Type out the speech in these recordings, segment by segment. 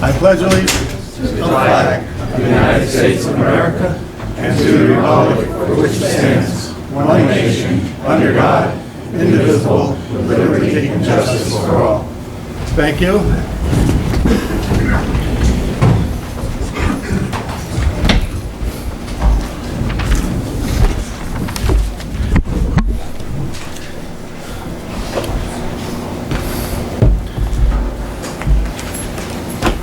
I pledge allegiance to the flag of the United States of America and to the republic for which it stands, one nation, under God, indivisible, with liberty and justice for all. Thank you.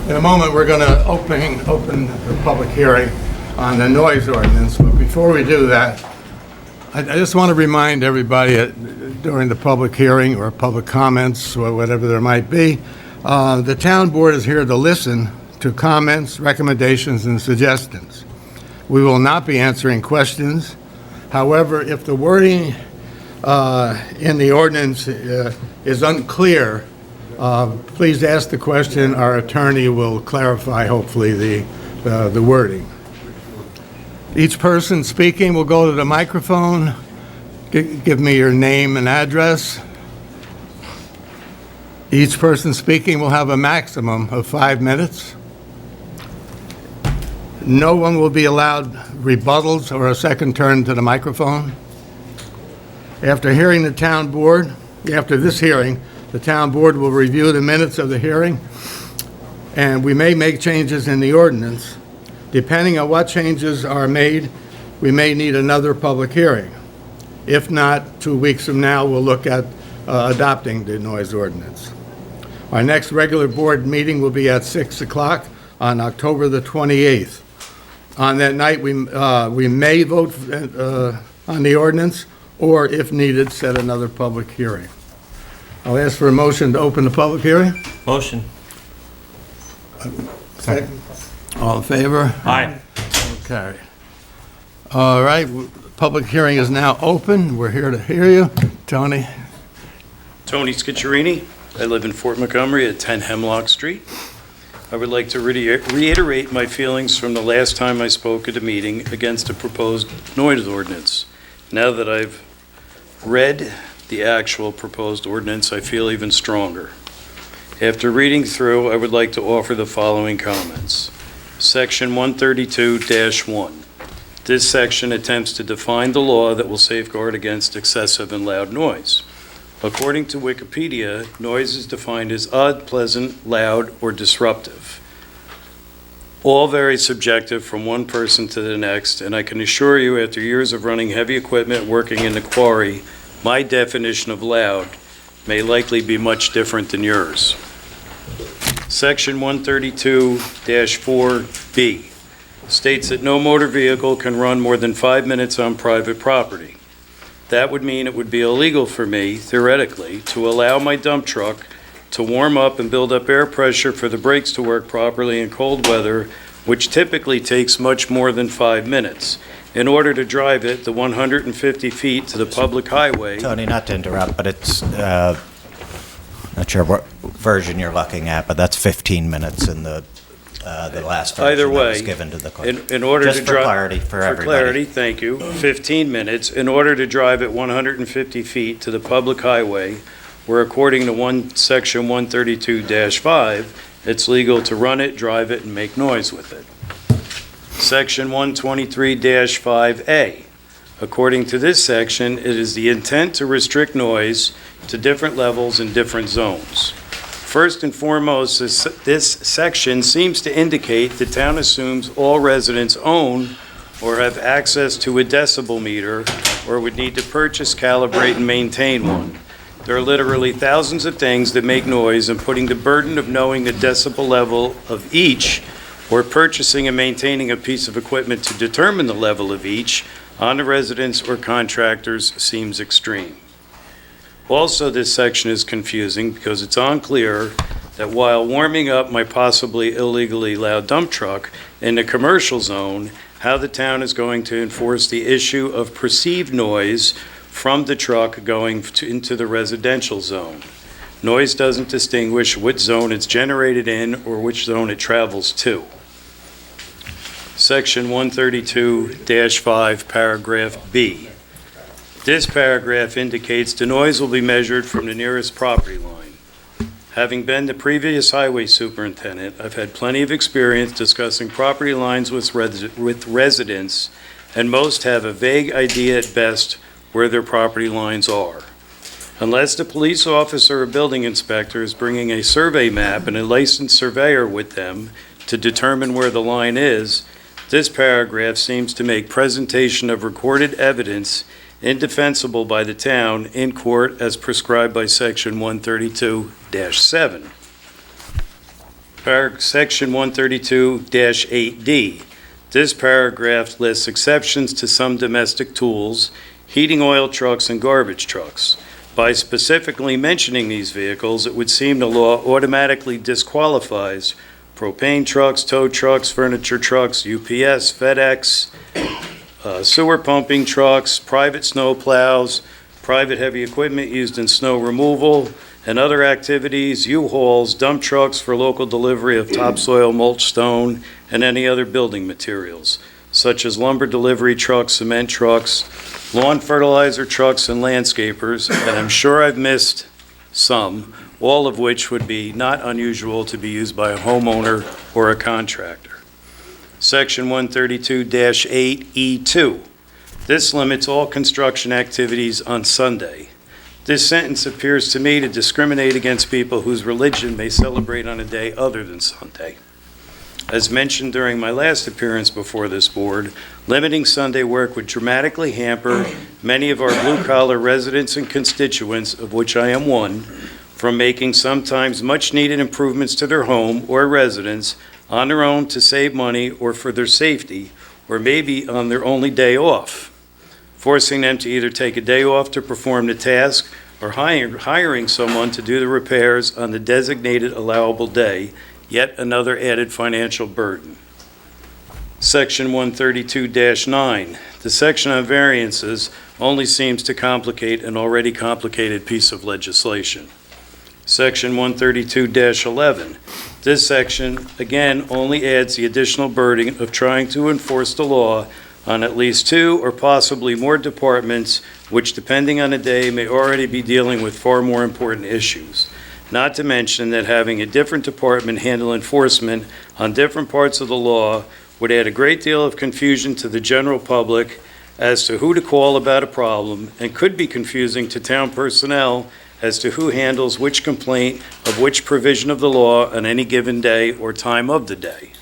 In a moment, we're going to open the public hearing on the noise ordinance. But before we do that, I just want to remind everybody during the public hearing or public comments or whatever there might be, the town board is here to listen to comments, recommendations, and suggestions. We will not be answering questions. However, if the wording in the ordinance is unclear, please ask the question. Our attorney will clarify, hopefully, the wording. Each person speaking will go to the microphone. Give me your name and address. Each person speaking will have a maximum of 5 minutes. No one will be allowed rebuttals or a second turn to the microphone. After this hearing, the town board will review the minutes of the hearing, and we may make changes in the ordinance. Depending on what changes are made, we may need another public hearing. If not, 2 weeks from now, we'll look at adopting the noise ordinance. Our next regular board meeting will be at 6 o'clock on October the 28th. On that night, we may vote on the ordinance, or if needed, set another public hearing. I'll ask for a motion to open the public hearing. Motion. Second. All in favor? Aye. Okay. All right, public hearing is now open. We're here to hear you. Tony? Tony Scicciarini. I live in Fort Montgomery at 10 Hemlock Street. I would like to reiterate my feelings from the last time I spoke at a meeting against the proposed noise ordinance. Now that I've read the actual proposed ordinance, I feel even stronger. After reading through, I would like to offer the following comments. Section 132-1. This section attempts to define the law that will safeguard against excessive and loud noise. According to Wikipedia, noise is defined as odd, pleasant, loud, or disruptive. All very subjective from one person to the next, and I can assure you, after years of running heavy equipment working in the quarry, my definition of loud may likely be much different than yours. Section 132-4B states that no motor vehicle can run more than 5 minutes on private property. That would mean it would be illegal for me, theoretically, to allow my dump truck to warm up and build up air pressure for the brakes to work properly in cold weather, which typically takes much more than 5 minutes. In order to drive it the 150 feet to the public highway. Tony, not to interrupt, but it's, not sure what version you're looking at, but that's 15 minutes in the last version Either way, that was given to the clerk. in order Just to for drive. clarity for everybody. For clarity, thank you. 15 minutes. In order to drive at 150 feet to the public highway, where according to section 132-5, it's legal to run it, drive it, and make noise with it. Section 123-5A. According to this section, it is the intent to restrict noise to different levels in different zones. First and foremost, this section seems to indicate the town assumes all residents own or have access to a decibel meter or would need to purchase, calibrate, and maintain one. There are literally thousands of things that make noise, and putting the burden of knowing the decibel level of each or purchasing and maintaining a piece of equipment to determine the level of each on the residents or contractors seems extreme. Also, this section is confusing because it's unclear that while warming up my possibly illegally loud dump truck in the commercial zone, how the town is going to enforce the issue of perceived noise from the truck going into the residential zone. Noise doesn't distinguish which zone it's generated in or which zone it travels to. Section 132-5, paragraph B. This paragraph indicates the noise will be measured from the nearest property line. Having been the previous highway superintendent, I've had plenty of experience discussing property lines with residents, and most have a vague idea at best where their property lines are. Unless the police officer or building inspector is bringing a survey map and a licensed surveyor with them to determine where the line is, this paragraph seems to make presentation of recorded evidence indefensible by the town in court as prescribed by Section 132-7. Section 132-8D. This paragraph lists exceptions to some domestic tools, heating oil trucks, and garbage trucks. By specifically mentioning these vehicles, it would seem the law automatically disqualifies propane trucks, tow trucks, furniture trucks, UPS, FedEx, sewer pumping trucks, private snow plows, private heavy equipment used in snow removal and other activities, U-Hauls, dump trucks for local delivery of topsoil, mulch, stone, and any other building materials, such as lumber delivery trucks, cement trucks, lawn fertilizer trucks, and landscapers, and I'm sure I've missed some, all of which would be not unusual to be used by a homeowner or a contractor. Section 132-8E2. This limits all construction activities on Sunday. This sentence appears to me to discriminate against people whose religion may celebrate on a day other than Sunday. As mentioned during my last appearance before this board, limiting Sunday work would dramatically hamper many of our blue-collar residents and constituents, of which I am one, from making sometimes much-needed improvements to their home or residence on their own to save money or for their safety, or maybe on their only day off, forcing them to either take a day off to perform the task or hiring someone to do the repairs on the designated allowable day, yet another added financial burden. Section 132-9. The section on variances only seems to complicate an already complicated piece of legislation. Section 132-11. This section, again, only adds the additional burden of trying to enforce the law on at least two or possibly more departments, which, depending on the day, may already be dealing with far more important issues. Not to mention that having a different department handle enforcement on different parts of the law would add a great deal of confusion to the general public as to who to call about a problem, and could be confusing to town personnel as to who handles which complaint of which provision of the law on any given day or time of the day.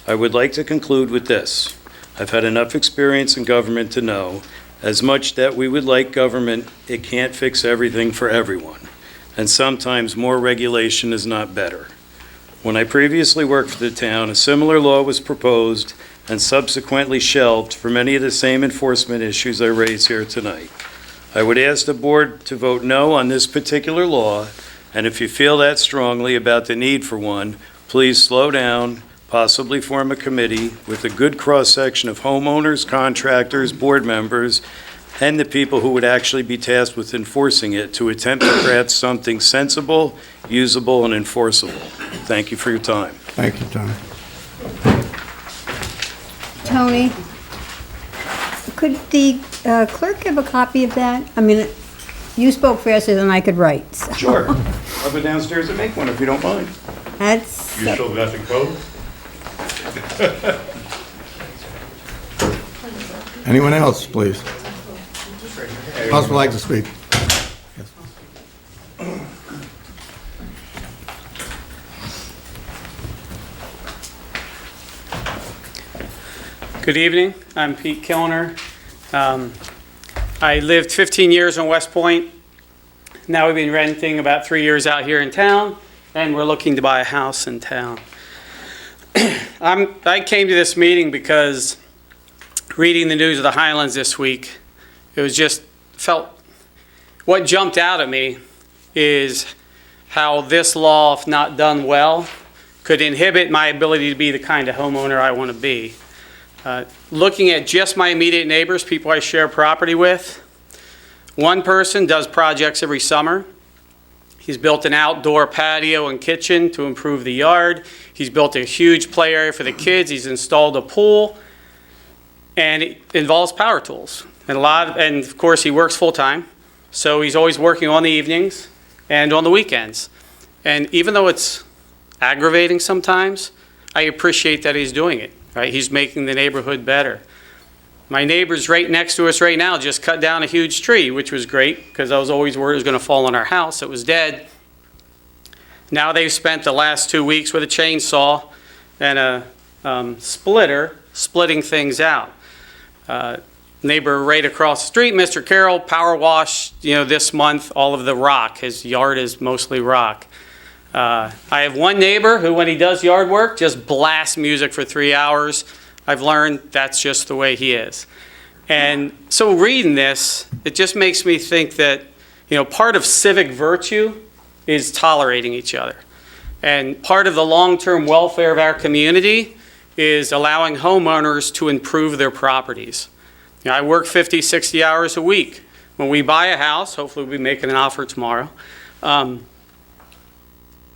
I would like to conclude with this. I've had enough experience in government to know, as much that we would like government, it can't fix everything for everyone, and sometimes more regulation is not better. When I previously worked for the town, a similar law was proposed and subsequently shelved for many of the same enforcement issues I raise here tonight. I would ask the board to vote no on this particular law, and if you feel that strongly about the need for one, please slow down, possibly form a committee with a good cross-section of homeowners, contractors, board members, and the people who would actually be tasked with enforcing it to attempt to craft something sensible, usable, and enforceable. Thank you for your time. Thank you, Tony. Tony, could the clerk have a copy of that? I mean, you spoke faster than I could write. So. Sure. I'll go downstairs and make one if you don't mind. That's. You still got the code? Anyone else, please? Who else would like to speak? Good evening. I'm Pete Kilner. I lived 15 years on West Point. Now we've been renting about 3 years out here in town, and we're looking to buy a house in town. I came to this meeting because reading the news of the Highlands this week, what jumped out at me is how this law, if not done well, could inhibit my ability to be the kind of homeowner I want to be. Looking at just my immediate neighbors, people I share property with, one person does projects every summer. He's built an outdoor patio and kitchen to improve the yard. He's built a huge play area for the kids. He's installed a pool, and it involves power tools. And of course, he works full time, so he's always working on the evenings and on the weekends. And even though it's aggravating sometimes, I appreciate that he's doing it, right? He's making the neighborhood better. My neighbors right next to us right now just cut down a huge tree, which was great because I was always worried it was going to fall on our house. It was dead. Now they've spent the last 2 weeks with a chainsaw and a splitter splitting things out. Neighbor right across the street, Mr. Carroll, power washed, this month, all of the rock. His yard is mostly rock. I have one neighbor who, when he does yard work, just blasts music for 3 hours. I've learned that's just the way he is. And so reading this, it just makes me think that, part of civic virtue is tolerating each other. And part of the long-term welfare of our community is allowing homeowners to improve their properties. I work 50, 60 hours a week. When we buy a house, hopefully we'll be making an offer tomorrow, I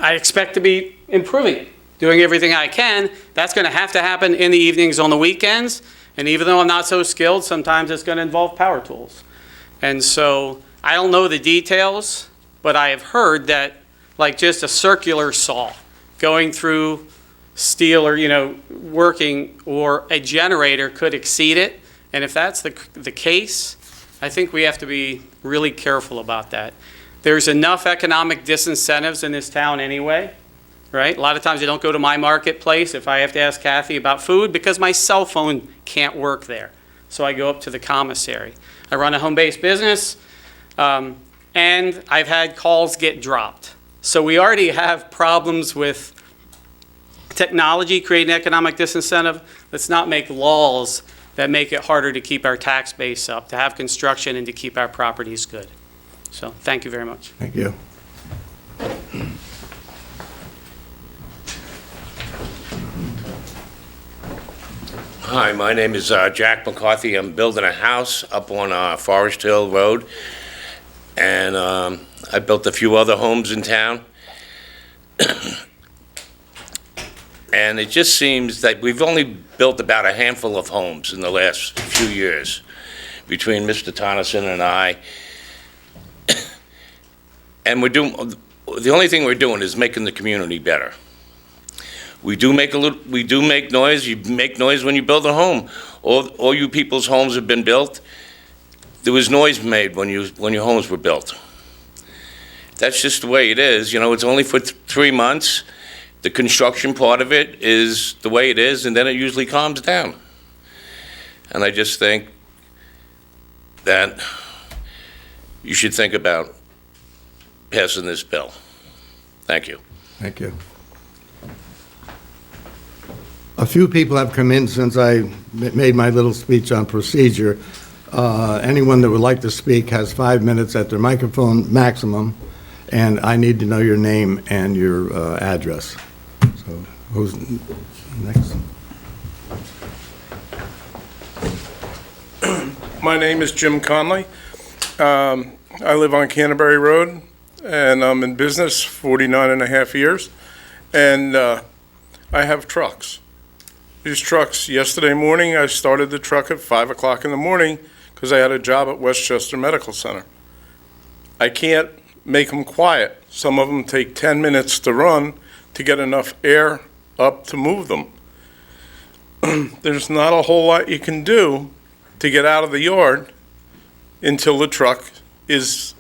expect to be improving it, doing everything I can. That's going to happen in the evenings on the weekends. And even though I'm not so skilled, sometimes it's going to involve power tools. And so I don't know the details, but I have heard that like just a circular saw going through steel or, working, or a generator could exceed it. And if that's the case, I think we have to be really careful about that. There's enough economic disincentives in this town anyway, right? A lot of times I don't go to my marketplace if I have to ask Kathy about food because my cell phone can't work there. So I go up to the commissary. I run a home-based business, and I've had calls get dropped. So we already have problems with technology creating economic disincentive. Let's not make laws that make it harder to keep our tax base up, to have construction, and to keep our properties good. So thank you very much. Thank you. Hi, my name is Jack McCarthy. I'm building a house up on Forest Hill Road, and I built a few other homes in town. And it just seems that we've only built about a handful of homes in the last few years between Mr. Tonneson and I. And the only thing we're doing is making the community better. We do make noise. You make noise when you build a home. All you people's homes have been built. There was noise made when your homes were built. That's just the way it is. It's only for 3 months. The construction part of it is the way it is, and then it usually calms down. And I just think that you should think about passing this bill. Thank you. Thank you. A few people have come in since I made my little speech on procedure. Anyone that would like to speak has 5 minutes at their microphone maximum, and I need to know your name and your address. So who's next? My name is Jim Conley. I live on Canterbury Road, and I'm in business 49 and a half years, and I have trucks. These trucks, yesterday morning, I started the truck at 5 o'clock in the morning because I had a job at Westchester Medical Center. I can't make them quiet. Some of them take 10 minutes to run to get enough air up to move them. There's not a whole lot you can do to get out of the yard until the truck the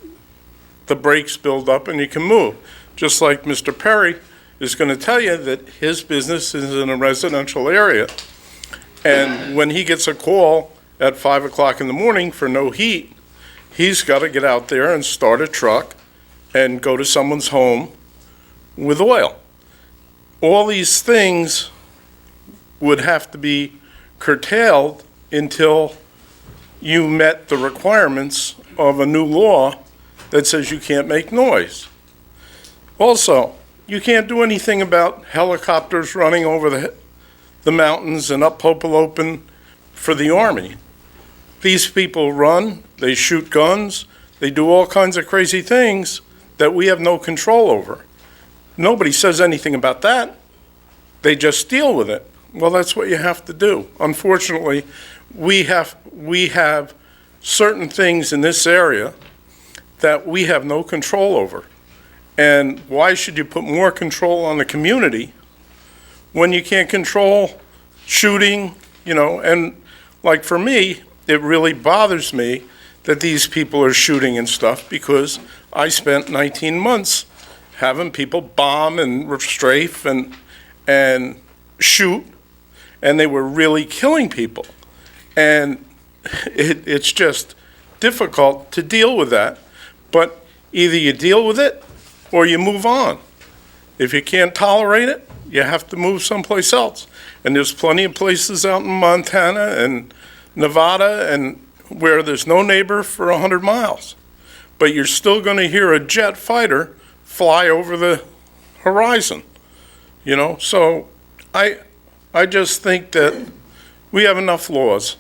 brakes build up and you can move. Just like Mr. Perry is going to tell you that his business is in a residential area. And when he gets a call at 5 o'clock in the morning for no heat, he's got to get out there and start a truck and go to someone's home with oil. All these things would have to be curtailed until you met the requirements of a new law that says you can't make noise. Also, you can't do anything about helicopters running over the mountains and up Popolopen for the Army. These people run, they shoot guns, they do all kinds of crazy things that we have no control over. Nobody says anything about that. They just deal with it. Well, that's what you have to do. Unfortunately, we have certain things in this area that we have no control over. And why should you put more control on the community when you can't control shooting, and like for me, it really bothers me that these people are shooting and stuff because I spent 19 months having people bomb and strafe and shoot, and they were really killing people. And it's just difficult to deal with that. But either you deal with it or you move on. If you can't tolerate it, you have to move someplace else. And there's plenty of places out in Montana and Nevada and where there's no neighbor for 100 miles. But you're still going to hear a jet fighter fly over the horizon, So I just think that we have enough laws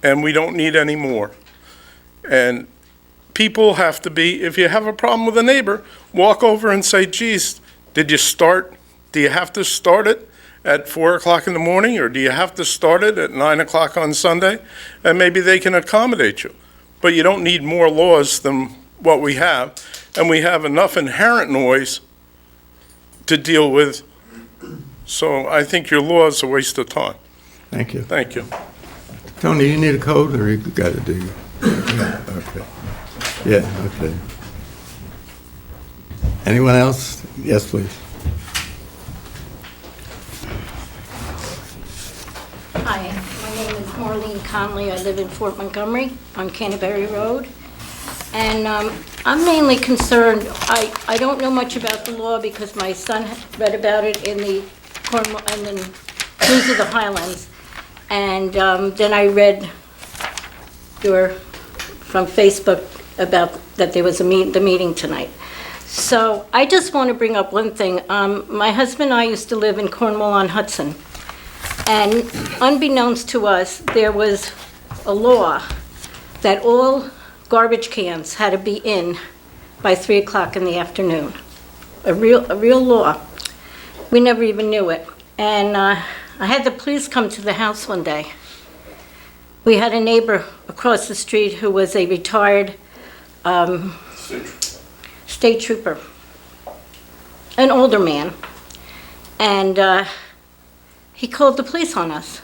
and we don't need any more. And people have to be, if you have a problem with a neighbor, walk over and say, geez, do you have to start it at 4 o'clock in the morning, or do you have to start it at 9 o'clock on Sunday? And maybe they can accommodate you. But you don't need more laws than what we have, and we have enough inherent noise to deal with. So I think your law is a waste of time. Thank you. Thank you. Tony, you need a code, or you got it, do you? Yeah, okay. Yeah, okay. Anyone else? Yes, please. Hi, my name is Marlene Conley. I live in Fort Montgomery on Canterbury Road. And I'm mainly concerned, I don't know much about the law because my son read about it in the News of the Highlands. And then I read from Facebook about that there was the meeting tonight. So I just want to bring up one thing. My husband and I used to live in Cornwall-on-Hudson. And unbeknownst to us, there was a law that all garbage cans had to be in by 3 o'clock in the afternoon. A real law. We never even knew it. And I had the police come to the house one day. We had a neighbor across the street who was a retired state trooper, an older man. And he called the police on us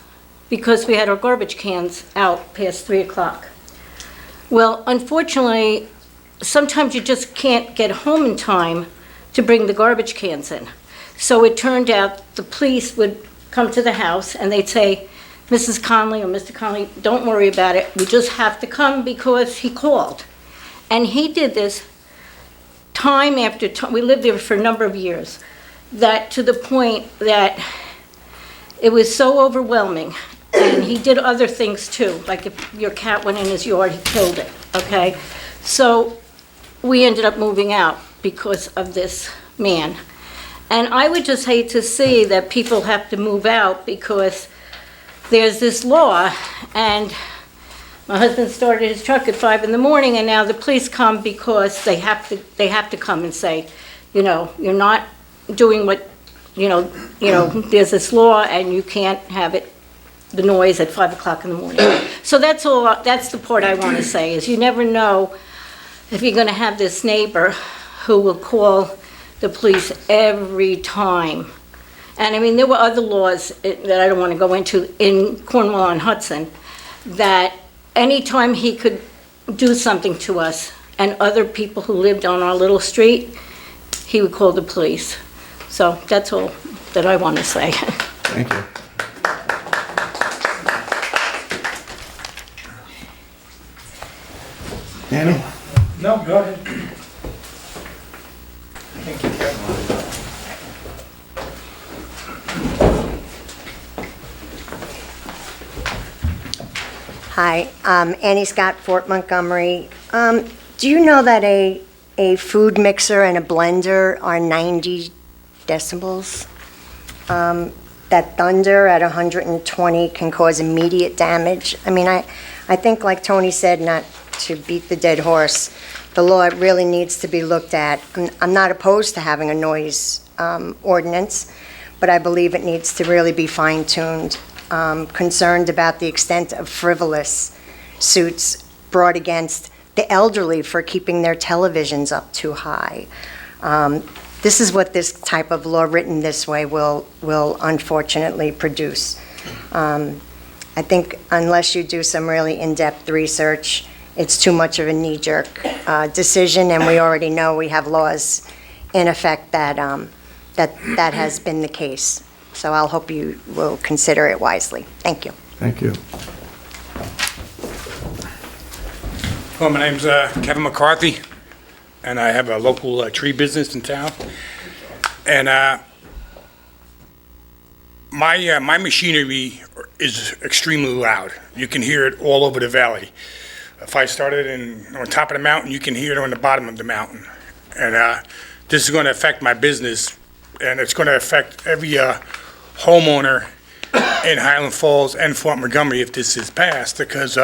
because we had our garbage cans out past 3 o'clock. Well, unfortunately, sometimes you just can't get home in time to bring the garbage cans in. So it turned out the police would come to the house and they'd say, Mrs. Conley or Mr. Conley, don't worry about it. We just have to come because he called. And he did this time after time. We lived there for a number of years, that to the point that it was so overwhelming. And he did other things too, like if your cat went in his yard, he killed it, okay? So we ended up moving out because of this man. And I would just hate to see that people have to move out because there's this law, and my husband started his truck at 5 in the morning, and now the police come because they have to come and say, you're not doing what, there's this law and you can't have it, the noise at 5 o'clock in the morning. So that's the part I want to say, is you never know if you're going to have this neighbor who will call the police every time. And I mean, there were other laws that I don't want to go into in Cornwall-on-Hudson, that anytime he could do something to us and other people who lived on our little street, he would call the police. So that's all that I want to say. Thank you. Annie? No, go ahead. Hi, Annie Scott, Fort Montgomery. Do you know that a food mixer and a blender are 90 decibels? That thunder at 120 can cause immediate damage. I mean, I think, like Tony said, not to beat the dead horse, the law really needs to be looked at. I'm not opposed to having a noise ordinance, but I believe it needs to really be fine-tuned. Concerned about the extent of frivolous suits brought against the elderly for keeping their televisions up too high. This is what this type of law written this way will unfortunately produce. I think unless you do some really in-depth research, it's too much of a knee-jerk decision, and we already know we have laws in effect that has been the case. So I'll hope you will consider it wisely. Thank you. Thank you. Well, my name's Kevin McCarthy, and I have a local tree business in town. And my machinery is extremely loud. You can hear it all over the valley. If I started on top of the mountain, you can hear it on the bottom of the mountain. And this is going to affect my business, and it's going to affect every homeowner in Highland Falls and Fort Montgomery if this is passed, because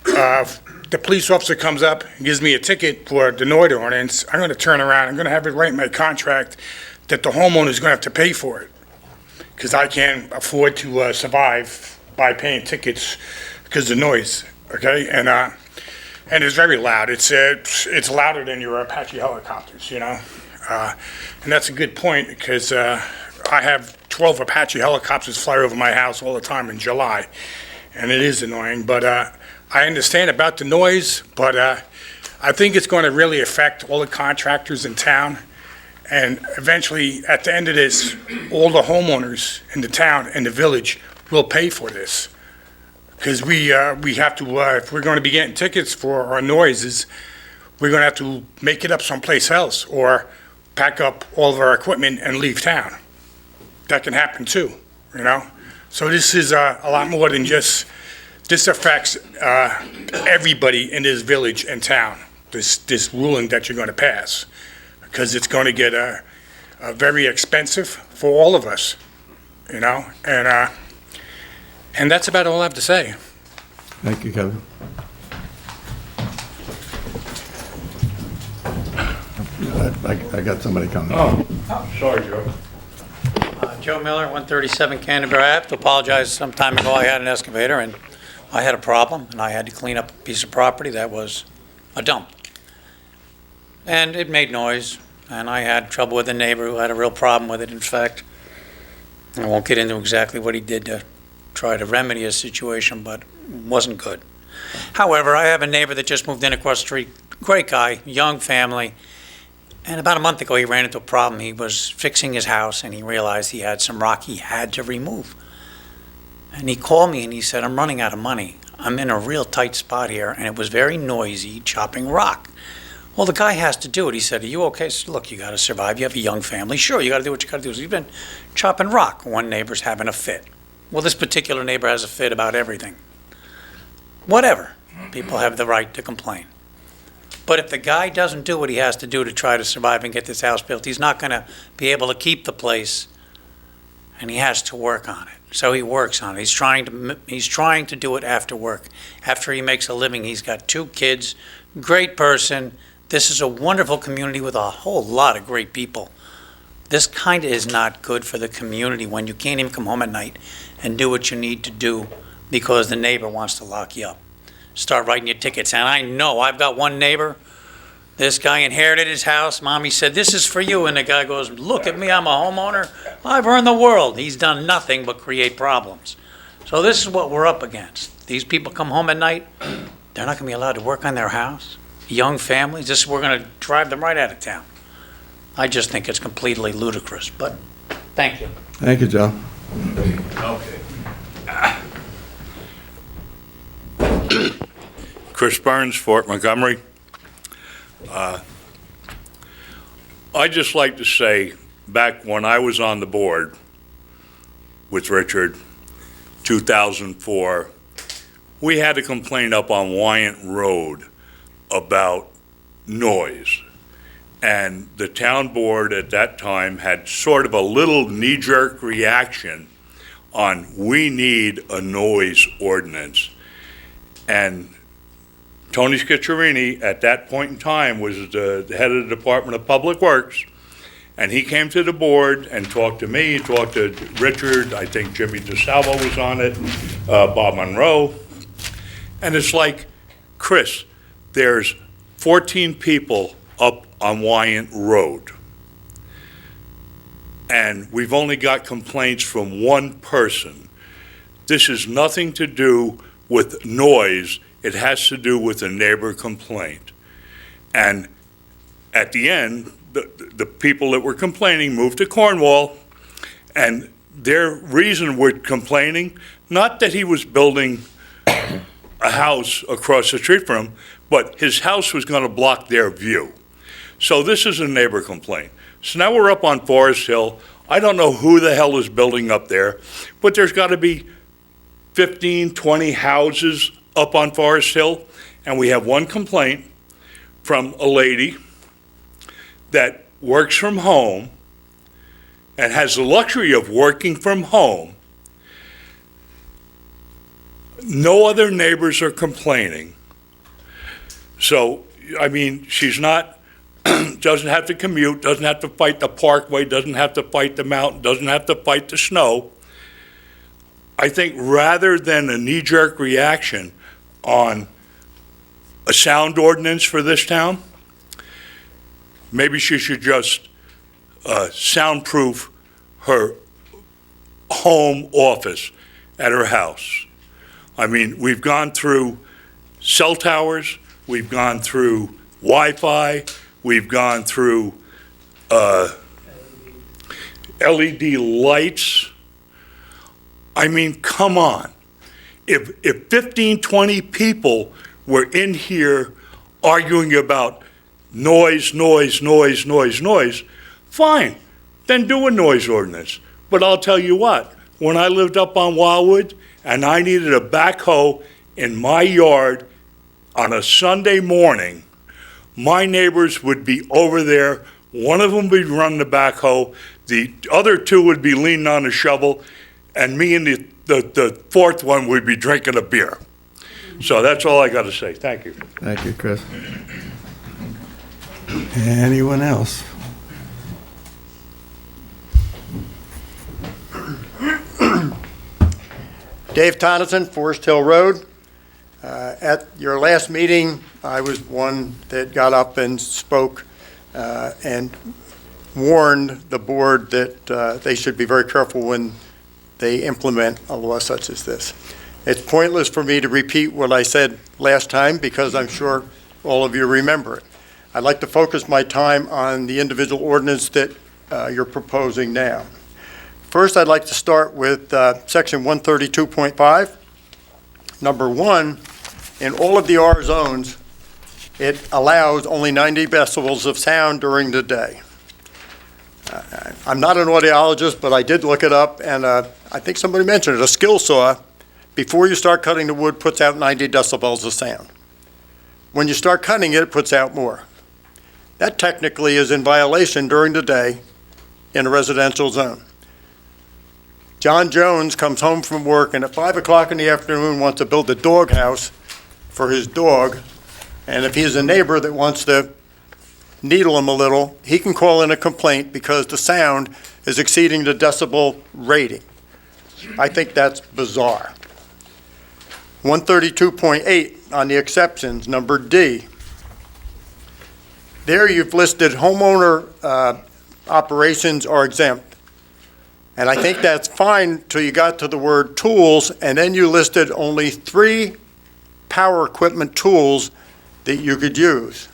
the police officer comes up and gives me a ticket for the noise ordinance. I'm going to turn around, I'm going to have it right in my contract that the homeowner is going to have to pay for it, because I can't afford to survive by paying tickets because of the noise, okay? And it's very loud. It's louder than your Apache helicopters, you know? And that's a good point, because I have 12 Apache helicopters fly over my house all the time in July, and it is annoying. But I understand about the noise, but I think it's going to really affect all the contractors in town. And eventually, at the end of this, all the homeowners in the town and the village will pay for this. Because we have to, if we're going to be getting tickets for our noises, we're going to have to make it up someplace else or pack up all of our equipment and leave town. That can happen too, you know? So this is a lot more than just, this affects everybody in this village and town, this ruling that you're going to pass. Because it's going to get very expensive for all of us, you know? And that's about all I have to say. Thank you, Kevin. I got somebody coming. Oh, sorry, Joe. Joe Miller, 137 Canterbury. I have to apologize. Some time ago, I had an excavator, and I had a problem, and I had to clean up a piece of property that was a dump. And it made noise, and I had trouble with a neighbor who had a real problem with it. In fact, I won't get into exactly what he did to try to remedy a situation, but it wasn't good. However, I have a neighbor that just moved in across the street, great guy, young family, and about a month ago he ran into a problem. He was fixing his house and he realized he had some rock he had to remove. And he called me and he said, I'm running out of money. I'm in a real tight spot here, and it was very noisy chopping rock. Well, the guy has to do it. He said, are you okay? I said, look, you got to survive. You have a young family. Sure, you got to do what you got to do. So he's been chopping rock. One neighbor's having a fit. Well, this particular neighbor has a fit about everything. Whatever. People have the right to complain. But if the guy doesn't do what he has to do to try to survive and get this house built, he's not going to be able to keep the place, and he has to work on it. So he works on it. He's trying to do it after work. After he makes a living, he's got 2 kids, great person. This is a wonderful community with a whole lot of great people. This kind of is not good for the community when you can't even come home at night and do what you need to do because the neighbor wants to lock you up. Start writing your tickets. And I know I've got one neighbor. This guy inherited his house. Mommy said, this is for you. And the guy goes, look at me, I'm a homeowner. I've earned the world. He's done nothing but create problems. So this is what we're up against. These people come home at night. They're not going to be allowed to work on their house. Young families, we're going to drive them right out of town. I just think it's completely ludicrous, but thank you. Thank you, Joe. Okay. Chris Burns, Fort Montgomery. I'd just like to say, back when I was on the board with Richard, 2004, we had a complaint up on Wyant Road about noise. And the town board at that time had sort of a little knee-jerk reaction on, we need a noise ordinance. And Tony Scicciarini, at that point in time, was the head of the Department of Public Works, and he came to the board and talked to me, talked to Richard, I think Jimmy DeSalvo was on it, Bob Monroe, and it's like, Chris, there's 14 people up on Wyant Road. And we've only got complaints from one person. This has nothing to do with noise. It has to do with a neighbor complaint. And at the end, the people that were complaining moved to Cornwall, and their reason we're complaining, not that he was building a house across the street from him, but his house was going to block their view. So this is a neighbor complaint. So now we're up on Forest Hill. I don't know who the hell is building up there, but there's got to be 15, 20 houses up on Forest Hill, and we have one complaint from a lady that works from home and has the luxury of working from home. No other neighbors are complaining. So, I mean, she's not, doesn't have to commute, doesn't have to fight the parkway, doesn't have to fight the mountain, doesn't have to fight the snow. I think rather than a knee-jerk reaction on a sound ordinance for this town, maybe she should just soundproof her home office at her house. I mean, we've gone through cell towers, we've gone through Wi-Fi, we've gone through LED lights. I mean, come on. If 15, 20 people were in here arguing about noise, fine, then do a noise ordinance. But I'll tell you what, when I lived up on Wildwood and I needed a backhoe in my yard on a Sunday morning, my neighbors would be over there. One of them would be running the backhoe, the other two would be leaning on a shovel, and me and the fourth one would be drinking a beer. So that's all I got to say. Thank you. Thank you, Chris. Anyone else? Dave Tonneson, Forest Hill Road. At your last meeting, I was one that got up and spoke and warned the board that they should be very careful when they implement a law such as this. It's pointless for me to repeat what I said last time because I'm sure all of you remember it. I'd like to focus my time on the individual ordinance that you're proposing now. First, I'd like to start with section 132.5. Number one, in all of the R zones, it allows only 90 decibels of sound during the day. I'm not an audiologist, but I did look it up, and I think somebody mentioned it. A skill saw, before you start cutting the wood, puts out 90 decibels of sound. When you start cutting it, it puts out more. That technically is in violation during the day in a residential zone. John Jones comes home from work and at 5 o'clock in the afternoon wants to build a doghouse for his dog, and if he's a neighbor that wants to needle him a little, he can call in a complaint because the sound is exceeding the decibel rating. I think that's bizarre. 132.8 on the exceptions, number D. There you've listed homeowner operations are exempt. And I think that's fine till you got to the word tools, and then you listed only 3 power equipment tools that you could use.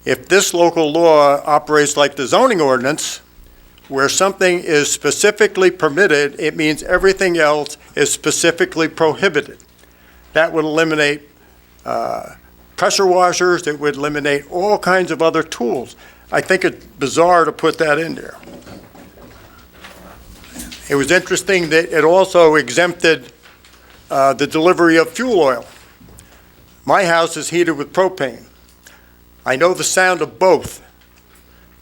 If this local law operates like the zoning ordinance, where something is specifically permitted, it means everything else is specifically prohibited. That would eliminate pressure washers, it would eliminate all kinds of other tools. I think it's bizarre to put that in there. It was interesting that it also exempted the delivery of fuel oil. My house is heated with propane. I know the sound of both.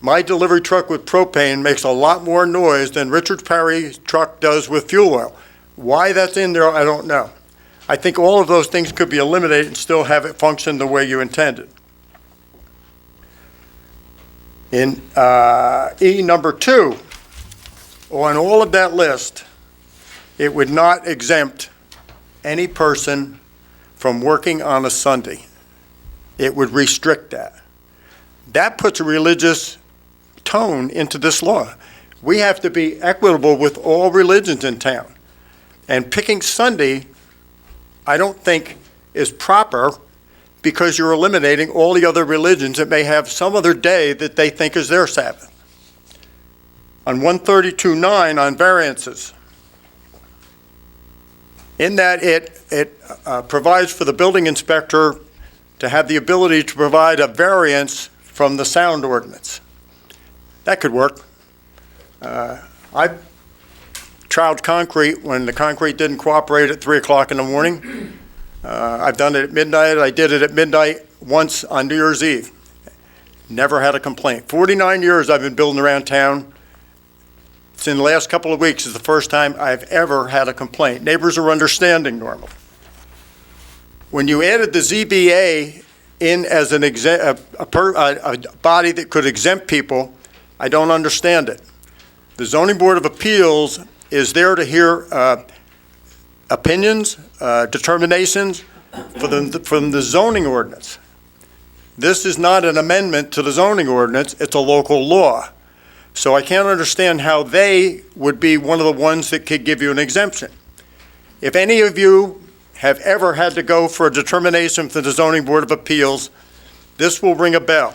My delivery truck with propane makes a lot more noise than Richard Perry's truck does with fuel oil. Why that's in there, I don't know. I think all of those things could be eliminated and still have it function the way you intended. In E number 2, on all of that list, it would not exempt any person from working on a Sunday. It would restrict that. that puts a religious tone into this law. We have to be equitable with all religions in town. And picking Sunday, I don't think is proper because you're eliminating all the other religions that may have some other day that they think is their Sabbath. On 132.9 on variances, in that it provides for the building inspector to have the ability to provide a variance from the sound ordinance. That could work. I troweled concrete when the concrete didn't cooperate at 3 o'clock in the morning. I've done it at midnight. I did it at midnight once on New Year's Eve. Never had a complaint. 49 years I've been building around town. It's in the last couple of weeks is the first time I've ever had a complaint. Neighbors are understanding normally. When you added the ZBA in as an a body that could exempt people, I don't understand it. The Zoning Board of Appeals is there to hear opinions, determinations from the zoning ordinance. This is not an amendment to the zoning ordinance, it's a local law. So I can't understand how they would be one of the ones that could give you an exemption. If any of you have ever had to go for a determination from the Zoning Board of Appeals, this will ring a bell.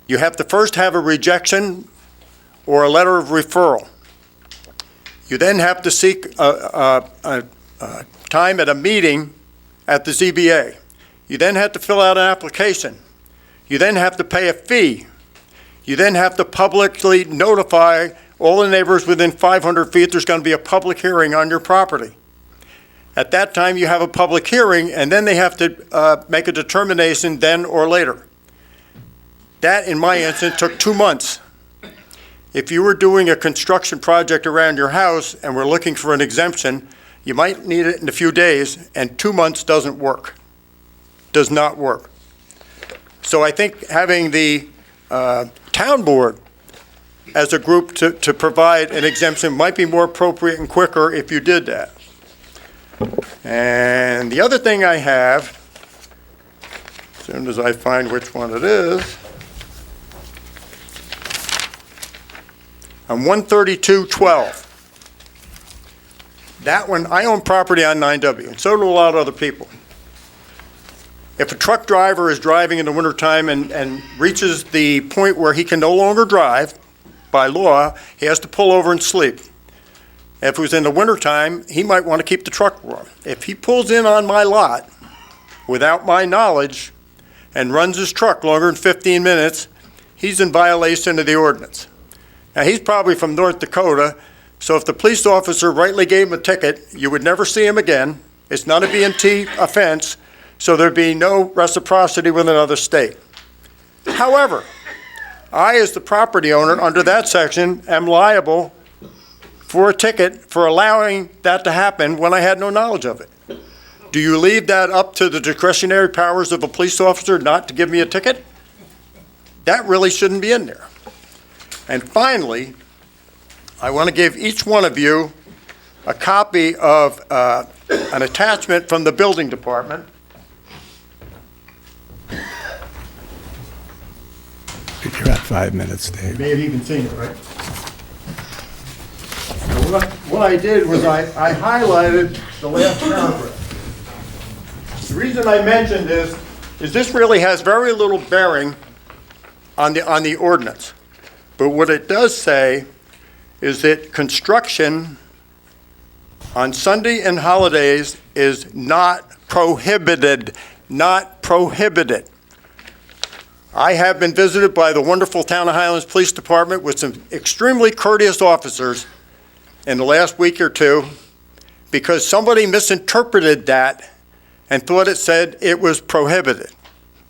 You have to first have a rejection or a letter of referral. You then have to seek a time at a meeting at the ZBA. You then have to fill out an application. You then have to pay a fee. You then have to publicly notify all the neighbors within 500 feet there's going to be a public hearing on your property. At that time, you have a public hearing, and then they have to make a determination then or later. That, in my instance, took 2 months. If you were doing a construction project around your house and were looking for an exemption, you might need it in a few days, and 2 months doesn't work. Does not work. So I think having the town board as a group to provide an exemption might be more appropriate and quicker if you did that. And the other thing I have, as soon as I find which one it is, on 132.12. That one, I own property on 9W, and so do a lot of other people. If a truck driver is driving in the wintertime and reaches the point where he can no longer drive, by law, he has to pull over and sleep. If it was in the wintertime, he might want to keep the truck warm. If he pulls in on my lot without my knowledge and runs his truck longer than 15 minutes, he's in violation of the ordinance. Now, he's probably from North Dakota, so if the police officer rightly gave him a ticket, you would never see him again. It's not a B&T offense, so there'd be no reciprocity with another state. However, I, as the property owner under that section, am liable for a ticket for allowing that to happen when I had no knowledge of it. Do you leave that up to the discretionary powers of a police officer not to give me a ticket? That really shouldn't be in there. And finally, I want to give each one of you a copy of an attachment from the building department. You're at 5 minutes, Dave. You may have even seen it, right? Now, what I did was I highlighted the last paragraph. The reason I mentioned this is this really has very little bearing on the ordinance. But what it does say is that construction on Sunday and holidays is not prohibited, not prohibited. I have been visited by the wonderful Town of Highlands Police Department with some extremely courteous officers in the last week or two because somebody misinterpreted that and thought it said it was prohibited.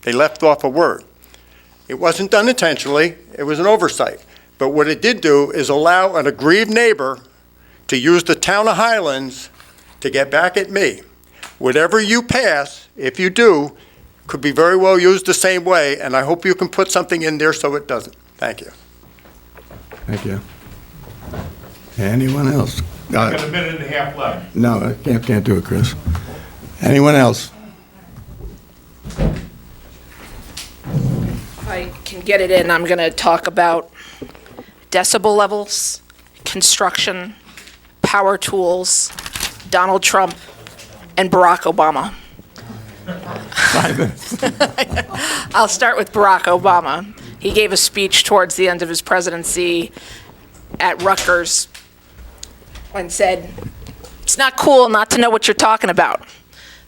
They left off a word. It wasn't done intentionally, it was an oversight. But what it did do is allow an aggrieved neighbor to use the Town of Highlands to get back at me. Whatever you pass, if you do, could be very well used the same way, and I hope you can put something in there so it doesn't. Thank you. Thank you. Anyone else? Got a minute and a half left. No, I can't do it, Chris. Anyone else? Hi, get it in, I'm going to talk about decibel levels, construction, power tools, Donald Trump, and Barack Obama. 5 minutes. I'll start with Barack Obama. He gave a speech towards the end of his presidency at Rutgers and said, "It's not cool not to know what you're talking about."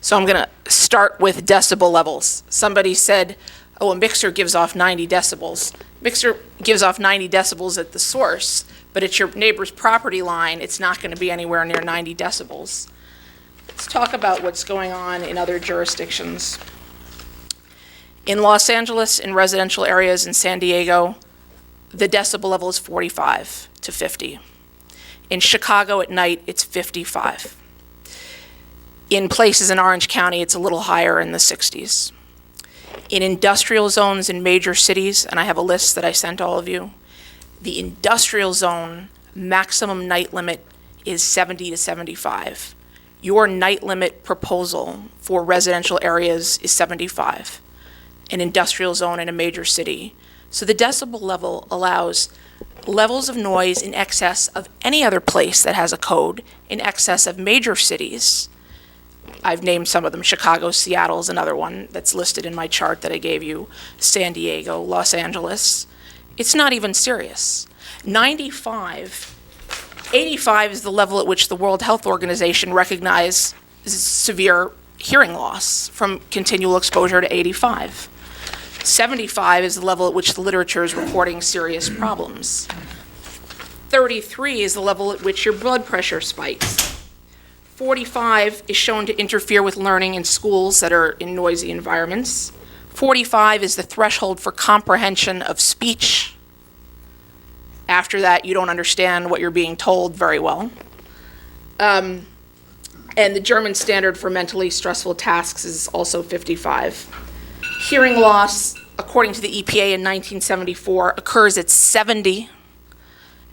So I'm going to start with decibel levels. Somebody said, oh, a mixer gives off 90 decibels. Mixer gives off 90 decibels at the source, but at your neighbor's property line, it's not going to be anywhere near 90 decibels. Let's talk about what's going on in other jurisdictions. In Los Angeles, in residential areas in San Diego, the decibel level is 45 to 50. In Chicago at night, it's 55. In places in Orange County, it's a little higher in the 60s. In industrial zones in major cities, and I have a list that I sent all of you, the industrial zone maximum night limit is 70 to 75. Your night limit proposal for residential areas is 75, an industrial zone in a major city. So the decibel level allows levels of noise in excess of any other place that has a code, in excess of major cities. I've named some of them. Chicago, Seattle is another one that's listed in my chart that I gave you. San Diego, Los Angeles. It's not even serious. 85 is the level at which the World Health Organization recognizes severe hearing loss from continual exposure to 85. 75 is the level at which the literature is reporting serious problems. 33 is the level at which your blood pressure spikes. 45 is shown to interfere with learning in schools that are in noisy environments. 45 is the threshold for comprehension of speech. After that, you don't understand what you're being told very well. And the German standard for mentally stressful tasks is also 55. Hearing loss, according to the EPA in 1974, occurs at 70.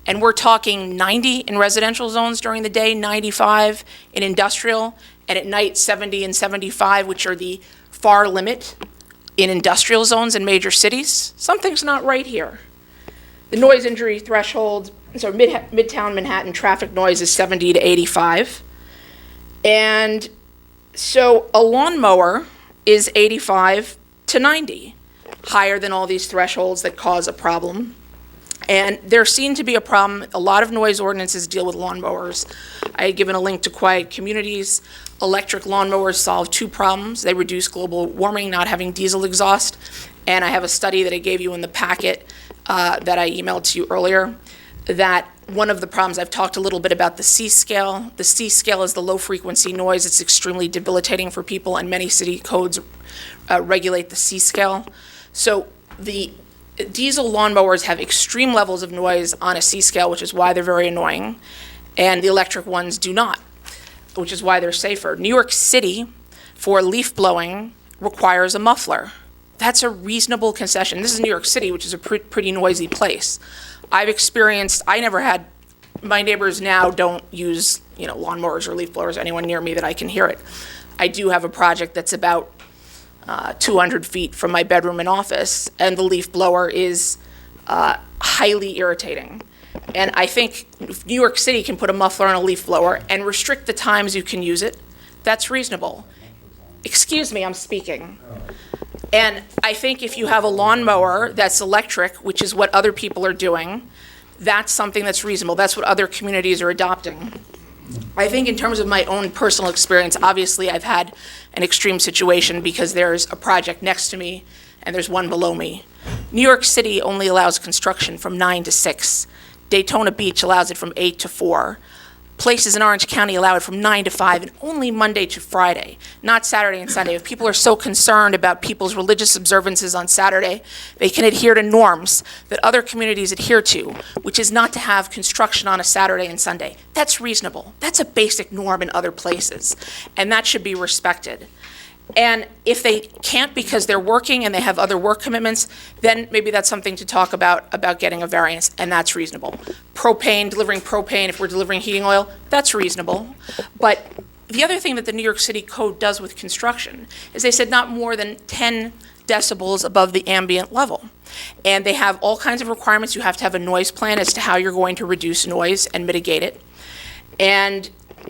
And we're talking 90 in residential zones during the day, 95 in industrial, and at night 70 and 75, which are the far limit in industrial zones in major cities. Something's not right here. The noise injury threshold, so Midtown Manhattan traffic noise is 70 to 85. And so a lawnmower is 85 to 90, higher than all these thresholds that cause a problem. And there seemed to be a problem. A lot of noise ordinances deal with lawnmowers. I had given a link to Quiet Communities. Electric lawnmowers solve two problems. They reduce global warming, not having diesel exhaust. And I have a study that I gave you in the packet that I emailed to you earlier, that one of the problems, I've talked a little bit about the C scale. The C scale is the low frequency noise. It's extremely debilitating for people, and many city codes regulate the C scale. So the diesel lawnmowers have extreme levels of noise on a C scale, which is why they're very annoying, and the electric ones do not, which is why they're safer. New York City, for leaf blowing, requires a muffler. That's a reasonable concession. This is New York City, which is a pretty noisy place. I've experienced, my neighbors now don't use, lawnmowers or leaf blowers, anyone near me that I can hear it. I do have a project that's about 200 feet from my bedroom and office, and the leaf blower is highly irritating. And I think if New York City can put a muffler on a leaf blower and restrict the times you can use it, that's reasonable. Excuse me, I'm speaking. And I think if you have a lawnmower that's electric, which is what other people are doing, that's something that's reasonable. That's what other communities are adopting. I think in terms of my own personal experience, obviously I've had an extreme situation because there's a project next to me and there's one below me. New York City only allows construction from 9 to 6. Daytona Beach allows it from 8 to 4. Places in Orange County allow it from 9 to 5 and only Monday to Friday, not Saturday and Sunday. If people are so concerned about people's religious observances on Saturday, they can adhere to norms that other communities adhere to, which is not to have construction on a Saturday and Sunday. That's reasonable. That's a basic norm in other places, and that should be respected. And if they can't because they're working and they have other work commitments, then maybe that's something to talk about getting a variance, and that's reasonable. Delivering propane, if we're delivering heating oil, that's reasonable. But the other thing that the New York City Code does with construction is they said not more than 10 decibels above the ambient level. And they have all kinds of requirements. You have to have a noise plan as to how you're going to reduce noise and mitigate it. And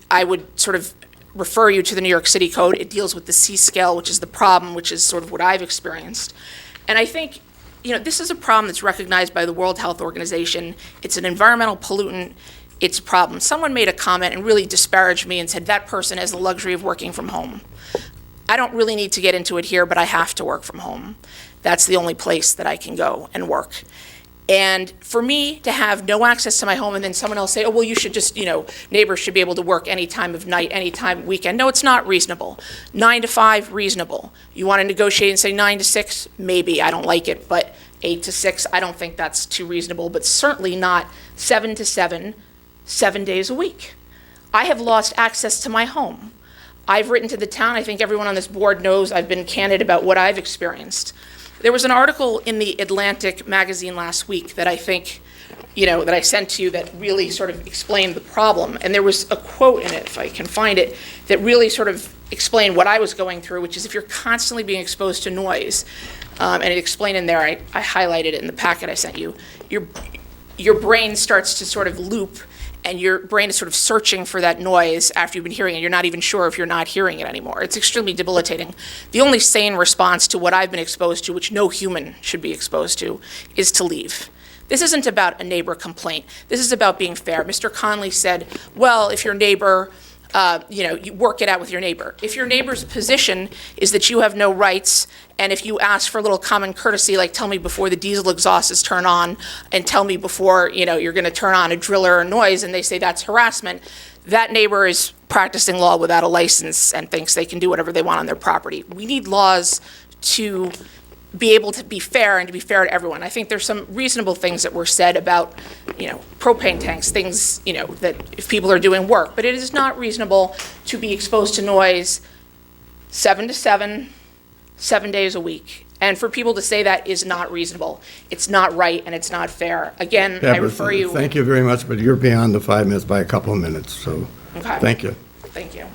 I would sort of refer you to the New York City Code. It deals with the C scale, which is the problem, which is sort of what I've experienced. And I think, this is a problem that's recognized by the World Health Organization. It's an environmental pollutant. It's a problem. Someone made a comment and really disparaged me and said that person has the luxury of working from home. I don't really need to get into it here, but I have to work from home. That's the only place that I can go and work. And for me to have no access to my home and then someone else say, oh, well, you should just, neighbors should be able to work any time of night, any time weekend. No, it's not reasonable. 9 to 5, reasonable. You want to negotiate and say 9 to 6? Maybe. I don't like it. But 8 to 6, I don't think that's too reasonable. But certainly not 7 to 7, 7 days a week. I have lost access to my home. I've written to the town. I think everyone on this board knows I've been candid about what I've experienced. There was an article in the Atlantic magazine last week that I think, that I sent to you that really sort of explained the problem. And there was a quote in it, if I can find it, that really sort of explained what I was going through, which is if you're constantly being exposed to noise, and it explained in there, I highlighted it in the packet I sent you, your brain starts to sort of loop, and your brain is sort of searching for that noise after you've been hearing it. You're not even sure if you're not hearing it anymore. It's extremely debilitating. The only sane response to what I've been exposed to, which no human should be exposed to, is to leave. This isn't about a neighbor complaint. This is about being fair. Mr. Conley said, well, if your neighbor, you work it out with your neighbor. If your neighbor's position is that you have no rights, and if you ask for a little common courtesy, like tell me before the diesel exhaust is turned on, and tell me before, you're gonna turn on a driller or noise, and they say that's harassment, that neighbor is practicing law without a license and thinks they can do whatever they want on their property. We need laws to be able to be fair and to be fair to everyone. I think there's some reasonable things that were said about, propane tanks, things, that if people are doing work, but it is not reasonable to be exposed to noise 7 to 7, 7 days a week. And for people to say that is not reasonable. It's not right and it's not fair. Again, I refer you. Thank you very much, but you're beyond the 5 minutes by a couple of minutes, so Okay. thank you. Thank you.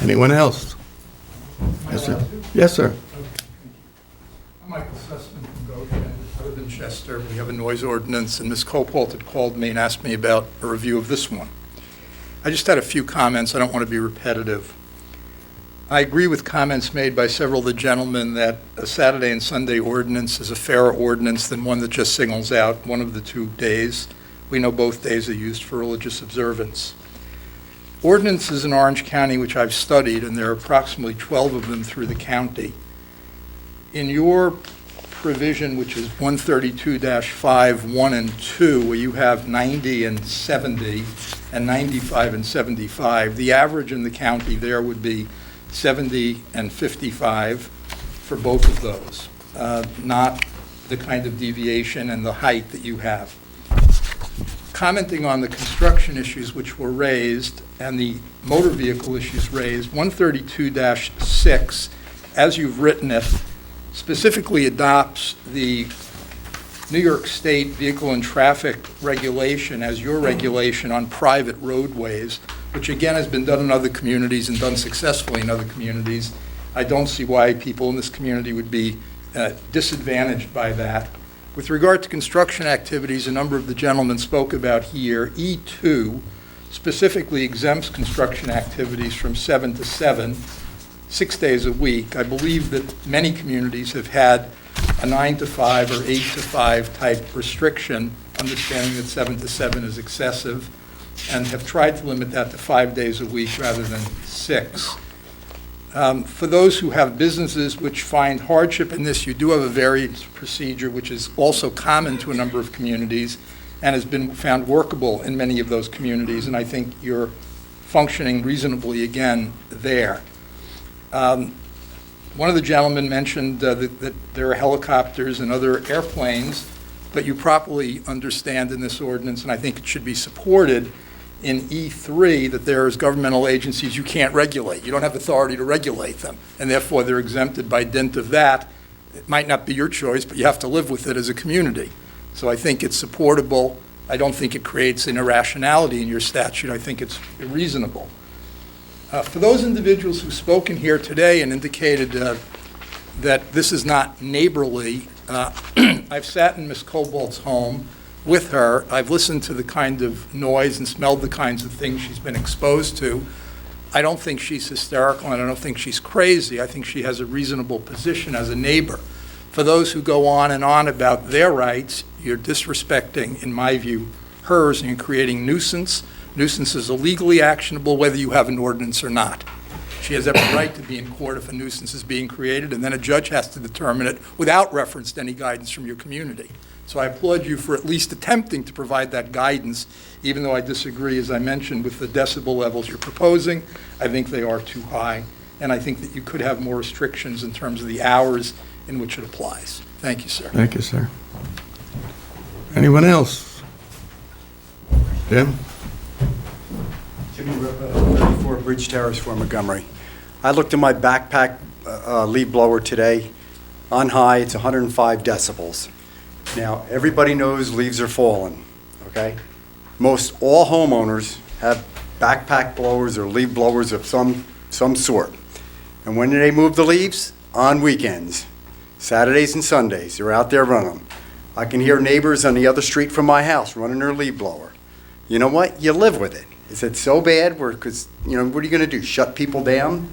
Anyone else? Yes, sir. Yes, sir. I'm Michael Sussman from Goshen. I live in Chester. We have a noise ordinance, and Ms. Coppolt had called me and asked me about a review of this one. I just had a few comments. I don't want to be repetitive. I agree with comments made by several of the gentlemen that a Saturday and Sunday ordinance is a fairer ordinance than one that just singles out one of the 2 days. We know both days are used for religious observance. Ordinances in Orange County, which I've studied, and there are approximately 12 of them through the county. In your provision, which is 132-5, 1 and 2, where you have 90 and 70 and 95 and 75, the average in the county there would be 70 and 55 for both of those, not the kind of deviation and the height that you have. Commenting on the construction issues which were raised and the motor vehicle issues raised, 132-6, as you've written it, specifically adopts the New York State Vehicle and Traffic Regulation as your regulation on private roadways, which again has been done in other communities and done successfully in other communities. I don't see why people in this community would be disadvantaged by that. With regard to construction activities, a number of the gentlemen spoke about here, E2 specifically exempts construction activities from 7 to 7, 6 days a week. I believe that many communities have had a 9 to 5 or 8 to 5 type restriction, understanding that 7 to 7 is excessive, and have tried to limit that to 5 days a week rather than 6. For those who have businesses which find hardship in this, you do have a varied procedure which is also common to a number of communities and has been found workable in many of those communities, and I think you're functioning reasonably again there. One of the gentlemen mentioned that there are helicopters and other airplanes, but you properly understand in this ordinance, and I think it should be supported in E3, that there is governmental agencies you can't regulate. You don't have authority to regulate them, and therefore they're exempted by dint of that. It might not be your choice, but you have to live with it as a community. So I think it's supportable. I don't think it creates an irrationality in your statute. I think it's reasonable. For those individuals who've spoken here today and indicated that this is not neighborly, I've sat in Ms. Cobalt's home with her. I've listened to the kind of noise and smelled the kinds of things she's been exposed to. I don't think she's hysterical, and I don't think she's crazy. I think she has a reasonable position as a neighbor. For those who go on and on about their rights, you're disrespecting, in my view, hers, and you're creating nuisance. Nuisance is illegally actionable whether you have an ordinance or not. She has every right to be in court if a nuisance is being created, and then a judge has to determine it without reference to any guidance from your community. So I applaud you for at least attempting to provide that guidance, even though I disagree, as I mentioned, with the decibel levels you're proposing. I think they are too high, and I think that you could have more restrictions in terms of the hours in which it applies. Thank you, sir. Thank you, sir. Anyone else? Jim? Jimmy Rippa, 34 Bridge Terrace, Fort Montgomery. I looked at my backpack leaf blower today. On high, it's 105 decibels. Now, everybody knows leaves are falling, okay? Most all homeowners have backpack blowers or leaf blowers of some sort. And when do they move the leaves? On weekends, Saturdays and Sundays. They're out there running them. I can hear neighbors on the other street from my house running their leaf blower. You know what? You live with it. Is it so bad? Because, you know, what are you going to do? Shut people down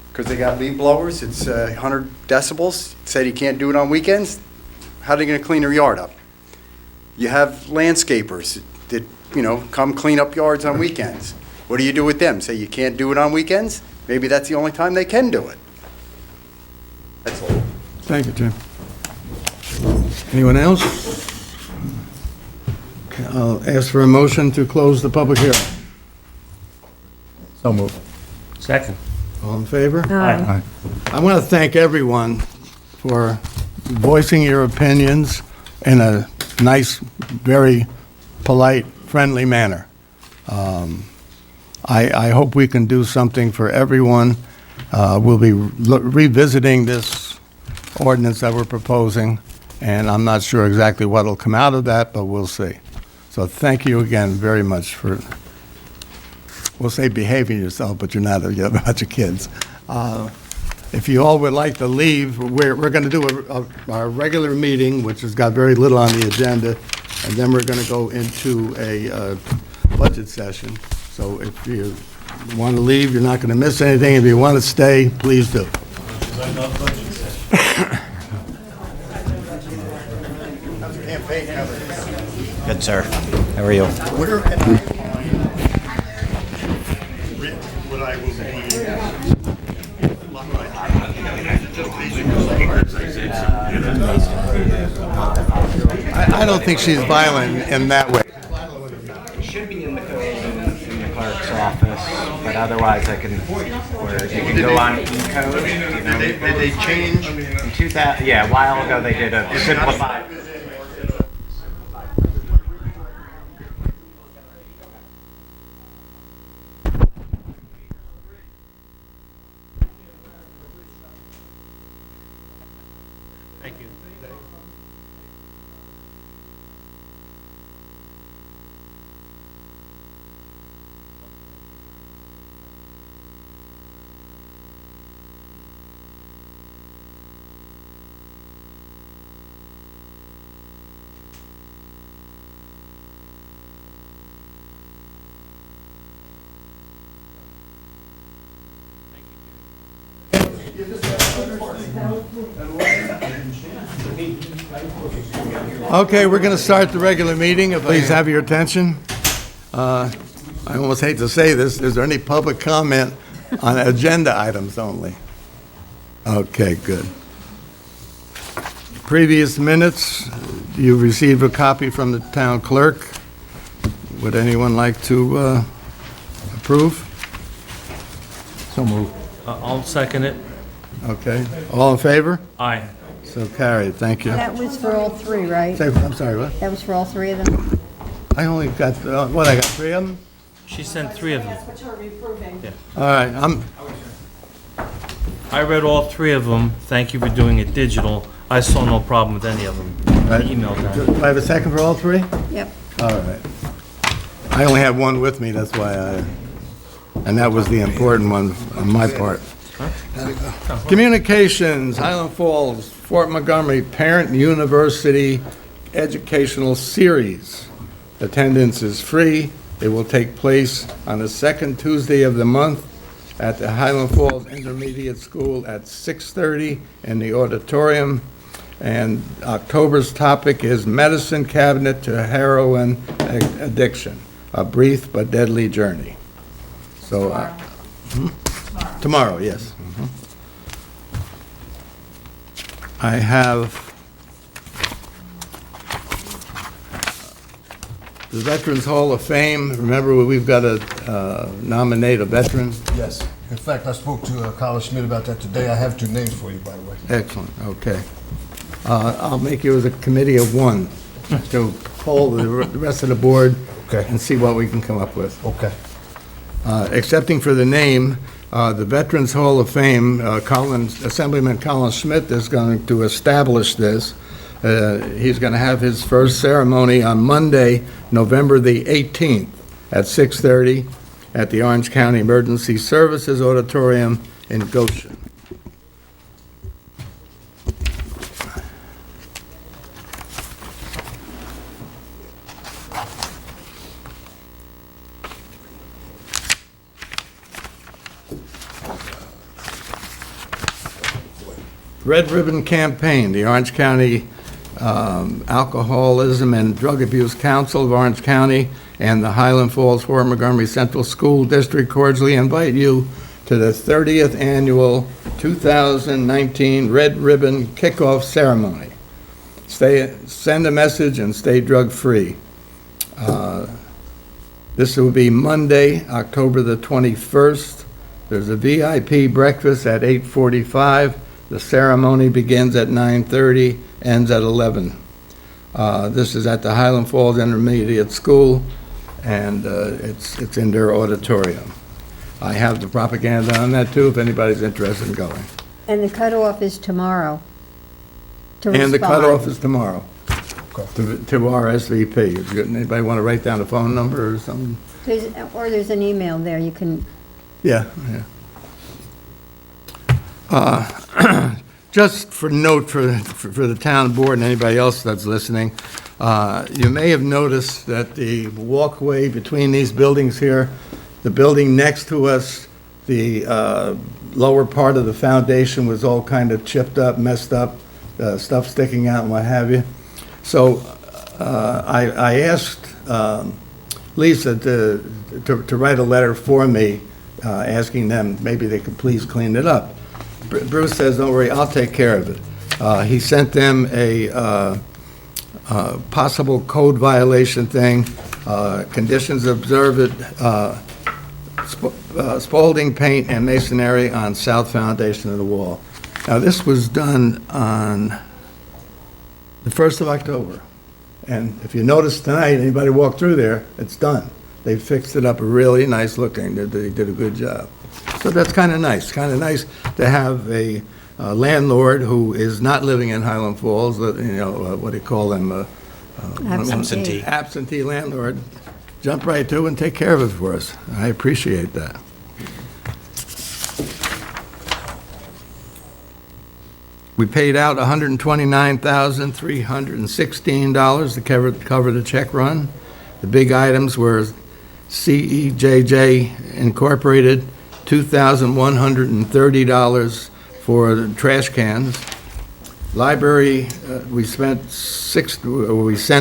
because they got leaf blowers? It's 100 decibels. Said you can't do it on weekends. How are they going to clean their yard up? You have landscapers that, you know, come clean up yards on weekends. What do you do with them? Say you can't do it on weekends? Maybe that's the only time they can do it. That's all. Thank you, Jim. Anyone else? Okay, I'll ask for a motion to close the public hearing. So moved. Second. All in favor? Aye. I want to thank everyone for voicing your opinions in a nice, very polite, friendly manner. I hope we can do something for everyone. We'll be revisiting this ordinance that we're proposing, and I'm not sure exactly what will come out of that, but we'll see. So thank you again very much for, we'll say behaving yourself, but you're not, you have a bunch of kids. If you all would like to leave, we're going to do our regular meeting, which has got very little on the agenda, and then we're going to go into a budget session. So if you want to leave, you're not going to miss anything. If you want to stay, please do. Good, sir. How are you? I don't think she's violent in that way. It should be in the code in the clerk's office, but otherwise I can, where you can go on e-code. You know, Did they change? in 2000, yeah, a while ago they did a simplified. Okay, we're going to start the regular meeting. Please have your attention. I almost hate to say this. Is there any public comment on agenda items only? Okay, good. Previous minutes, you received a copy from the town clerk. Would anyone like to approve? So moved. I'll second it. Okay, all in favor? Aye. So carried, thank you. That was for all three, right? I'm sorry, what? That was for all three of them? I only got, what, I got 3 of them? She sent 3 of them. All right, I read all 3 of them. Thank you for doing it digital. I saw no problem with any of them. I emailed do them. I have a second for all 3? Yep. All right. I only have one with me, that's why And that was the important one on my part. Communications, Highland Falls, Fort Montgomery Parent University Educational Series. Attendance is free. It will take place on the second Tuesday of the month at the Highland Falls Intermediate School at 6:30 in the auditorium. And October's topic is Medicine Cabinet to Heroin Addiction, a brief but deadly journey. So, tomorrow, yes. I have the Veterans Hall of Fame. Remember, we've got to nominate a veteran? Yes. In fact, I spoke to Carla Schmidt about that today. I have 2 names for you, by the way. Excellent, okay. I'll make you as a committee of one to poll the rest of the board and see what we can come up with. Okay. Accepting for the name, the Veterans Hall of Fame, Assemblyman Colin Schmidt is going to establish this. He's going to have his first ceremony on Monday, November the 18th at 6:30 at the Orange County Emergency Services Auditorium in Goshen. Red Ribbon Campaign, the Orange County Alcoholism and Drug Abuse Council of Orange County and the Highland Falls Fort Montgomery Central School District cordially invite you to the 30th Annual 2019 Red Ribbon Kickoff Ceremony. Send a message and stay drug-free. This will be Monday, October the 21st. There's a VIP breakfast at 8:45. The ceremony begins at 9:30, ends at 11. This is at the Highland Falls Intermediate School, and it's in their auditorium. I have the propaganda on that too, if anybody's interested in going. And the cutoff is tomorrow. to And the respond. cutoff is tomorrow to our SVP. Anybody want to write down a phone number or something? There's an email there, you can, Yeah, yeah. Just for note for the town board and anybody else that's listening, you may have noticed that the walkway between these buildings here, the building next to us, the lower part of the foundation was all kind of chipped up, messed up, stuff sticking out and what have you. So I asked Lisa to write a letter for me, asking them maybe they could please clean it up. Bruce says, don't worry, I'll take care of it. He sent them a possible code violation thing, conditions observed, Spalding paint and masonry on south foundation of the wall. Now, this was done on the 1st of October. And if you notice tonight, anybody walk through there, it's done. They fixed it up really nice looking. They did a good job. So that's kind of nice to have a landlord who is not living in Highland Falls, what do you call them? Absentee. Absentee landlord, jump right to and take care of it for us. I appreciate that. We paid out $129,316 to cover the check run. The big items were CEJJ Incorporated, $2,130 for the trash cans. Library, we sent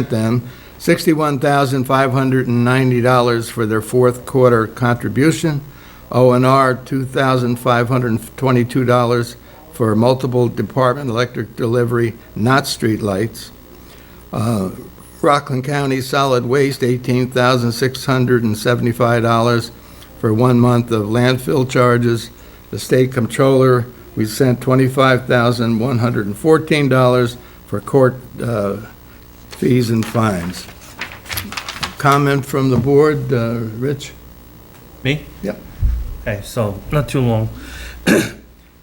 them $61,590 for their fourth quarter contribution. O&R, $2,522 for multiple department electric delivery, not street lights. Rockland County Solid Waste, $18,675 for 1 month of landfill charges. The state comptroller, we sent $25,114 for court fees and fines. Comment from the board, Rich? Me? Yep. Okay, so not too long.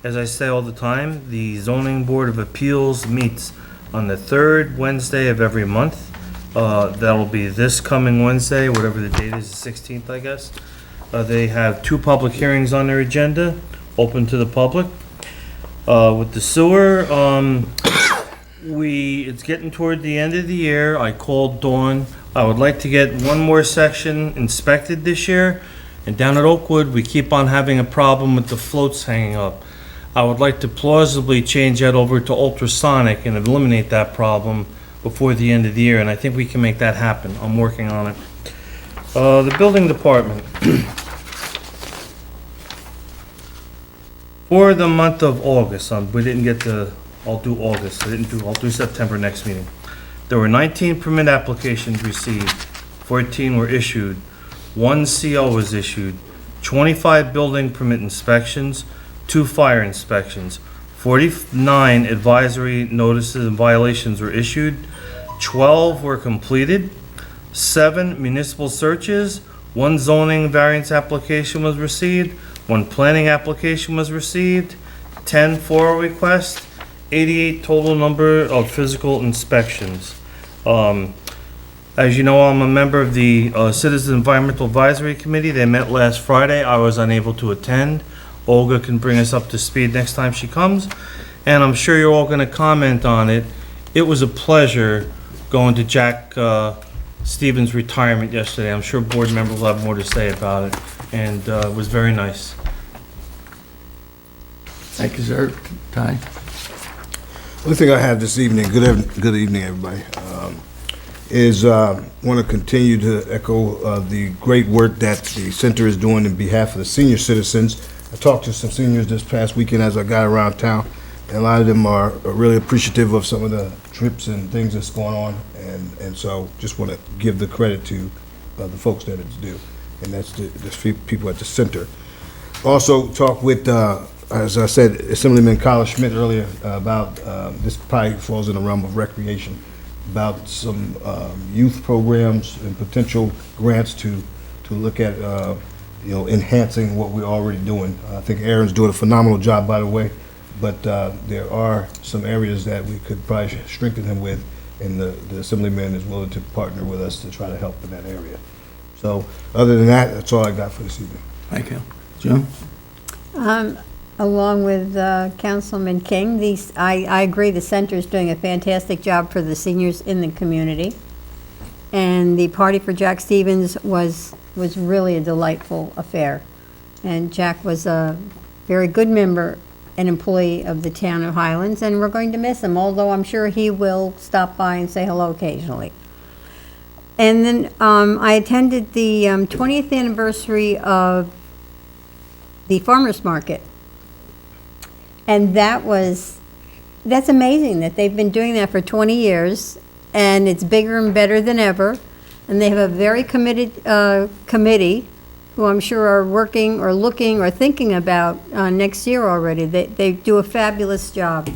As I say all the time, the Zoning Board of Appeals meets on the third Wednesday of every month. That'll be this coming Wednesday, whatever the date is, the 16th, I guess. They have 2 public hearings on their agenda, open to the public. With the sewer, it's getting toward the end of the year. I called Dawn. I would like to get one more section inspected this year. And down at Oakwood, we keep on having a problem with the floats hanging up. I would like to plausibly change that over to ultrasonic and eliminate that problem before the end of the year, and I think we can make that happen. I'm working on it. The building department. For the month of August, we didn't get to, I'll do August, I'll do September next meeting. There were 19 permit applications received, 14 were issued, 1 CO was issued, 25 building permit inspections, 2 fire inspections, 49 advisory notices and violations were issued, 12 were completed, 7 municipal searches, 1 zoning variance application was received, 1 planning application was received, 10 FOIL requests, 88 total number of physical inspections. As you know, I'm a member of the Citizen Environmental Advisory Committee. They met last Friday. I was unable to attend. Olga can bring us up to speed next time she comes, and I'm sure you're all going to comment on it. It was a pleasure going to Jack Stevens' retirement yesterday. I'm sure board members will have more to say about it, and it was very nice. Thank you, sir. Ty? One thing I have this evening, good evening, everybody, is want to continue to echo the great work that the center is doing in behalf of the senior citizens. I talked to some seniors this past weekend as I got around town, and a lot of them are really appreciative of some of the trips and things that's going on, and so just want to give the credit to the folks that it's due, and that's the people at the center. Also talk with, as I said, Assemblyman Carla Schmidt earlier about, this probably falls in the realm of recreation, about some youth programs and potential grants to look at, enhancing what we're already doing. I think Aaron's doing a phenomenal job, by the way, but there are some areas that we could probably strengthen him with, and the Assemblyman is willing to partner with us to try to help in that area. So other than that, that's all I got for this evening. Thank you. Jim? Along with Councilman King, I agree, the center is doing a fantastic job for the seniors in the community. And the party for Jack Stevens was really a delightful affair. And Jack was a very good member and employee of the town of Highlands, and we're going to miss him, although I'm sure he will stop by and say hello occasionally. And then I attended the 20th anniversary of the farmers market. And that's amazing that they've been doing that for 20 years, and it's bigger and better than ever. And they have a very committed committee who I'm sure are working or looking or thinking about next year already. They do a fabulous job.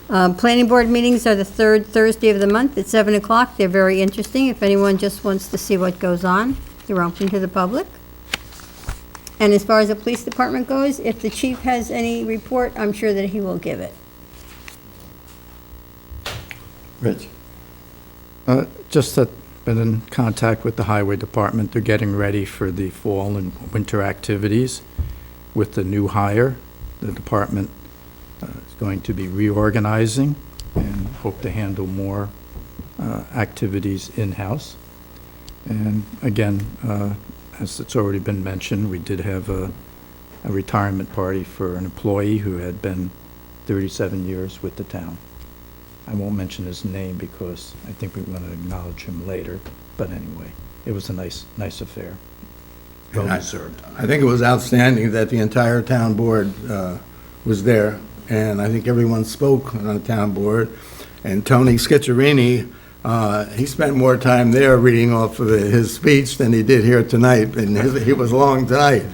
Planning board meetings are the 3rd Thursday of the month at 7 o'clock. They're very interesting. If anyone just wants to see what goes on, they're open to the public. And as far as the police department goes, if the chief has any report, I'm sure that he will give it. Rich? Just that been in contact with the highway department. They're getting ready for the fall and winter activities with the new hire. The department is going to be reorganizing and hope to handle more activities in-house. And again, as it's already been mentioned, we did have a retirement party for an employee who had been 37 years with the town. I won't mention his name because I think we want to acknowledge him later, but anyway, it was a nice affair. Well deserved. I think it was outstanding that the entire town board was there, and I think everyone spoke on the town board. And Tony Schizzarini, he spent more time there reading off of his speech than he did here tonight, and he was long tonight.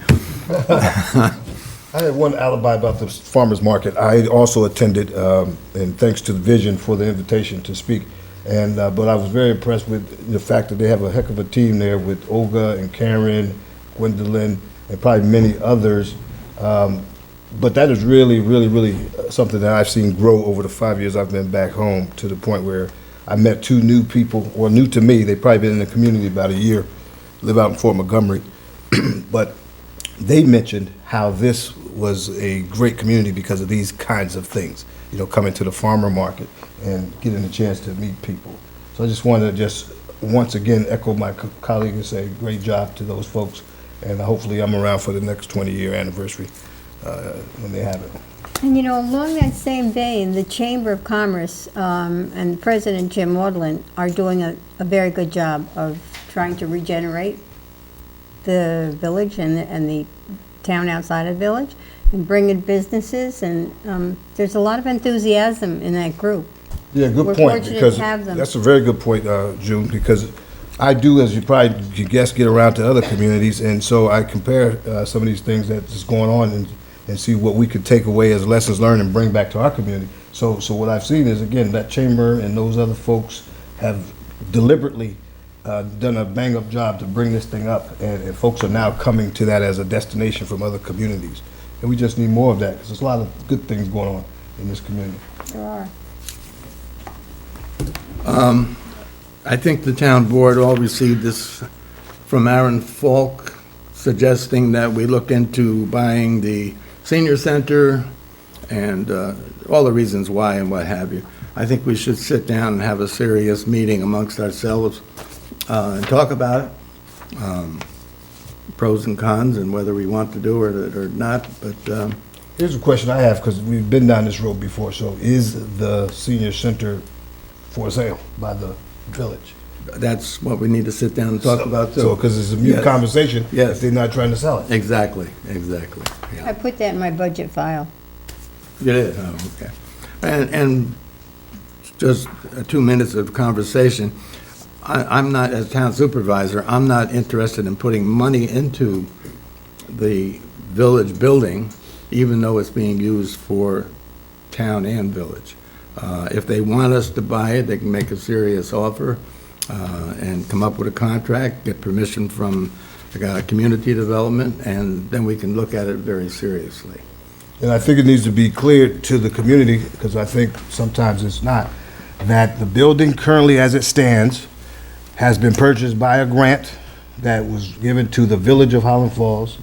I had one alibi about the farmer's market. I also attended, and thanks to the Vision for the invitation to speak. And but I was very impressed with the fact that they have a heck of a team there with Olga and Karen, Gwendolyn, and probably many others. But that is really, really, really something that I've seen grow over the 5 years I've been back home, to the point where I met 2 new people, or new to me. They've probably been in the community about a year, live out in Fort Montgomery. But they mentioned how this was a great community because of these kinds of things, you know, coming to the farmer market and getting a chance to meet people. So I just wanted to just once again echo my colleague and say great job to those folks, and hopefully I'm around for the next 20-year anniversary when they have it. And you know, along that same vein, the Chamber of Commerce and President Jim Maudlin are doing a very good job of trying to regenerate the village and the town outside of the village and bring in businesses, and there's a lot of enthusiasm in that group. Yeah, good We're point, fortunate because to have them. that's a very good point, June, because I do, as you probably could guess, get around to other communities, and so I compare some of these things that's going on and see what we could take away as lessons learned and bring back to our community. So what I've seen is, again, that chamber and those other folks have deliberately done a bang-up job to bring this thing up, and folks are now coming to that as a destination from other communities. And we just need more of that, because there's a lot of good things going on in this community. There are. I think the town board all received this from Aaron Falk suggesting that we look into buying the senior center and all the reasons why and what have you. I think we should sit down and have a serious meeting amongst ourselves and talk about it, pros and cons, and whether we want to do it or not. But here's a question I have, because we've been down this road before. So is the senior center for sale by the village? That's what we need to sit down and talk about, too. So, because it's a mute conversation Yes. if they're not trying to sell it. Exactly. I put that in my budget file. It is, oh, okay. And just 2 minutes of conversation. I'm not, as town supervisor, I'm not interested in putting money into the village building, even though it's being used for town and village. If they want us to buy it, they can make a serious offer and come up with a contract, get permission from community development, and then we can look at it very seriously. And I think it needs to be clear to the community, because I think sometimes it's not, that the building currently as it stands has been purchased by a grant that was given to the village of Highland Falls.